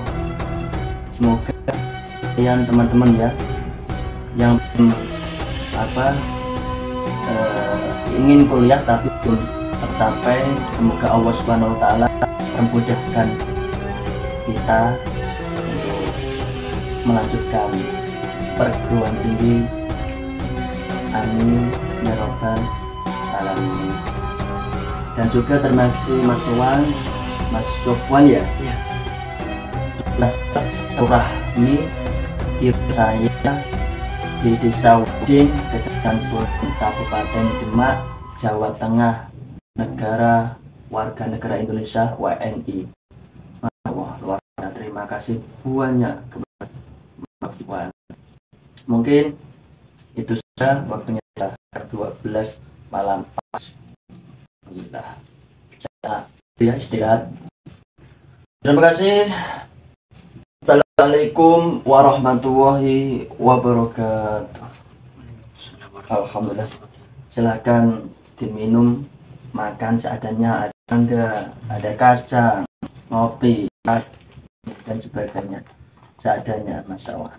Semoga kalian teman-teman ya yang ingin kuliah tapi belum tercapai, semoga Allah Subhanahu wa Ta'ala memudahkan kita untuk melanjutkan perguruan tinggi. Amin ya rabbal alamin. Dan juga terima kasih Mas Sofwan ya, surah ini di saya di Desa Udin, Kecamatan Bodin, Kabupaten Demak, Jawa Tengah, warga negara Indonesia, WNI. Wah, luar biasa, terima kasih banyak kepada Mas Sofwan. Mungkin itu saja, waktunya 12 malam pas. Alhamdulillah. Ya, istirahat. Terima kasih. Assalamualaikum warahmatullahi wabarakatuh. Alhamdulillah. Silakan diminum, makan seadanya, ada enggak, ada kacang, ngopi, dan sebagainya seadanya, Masya Allah.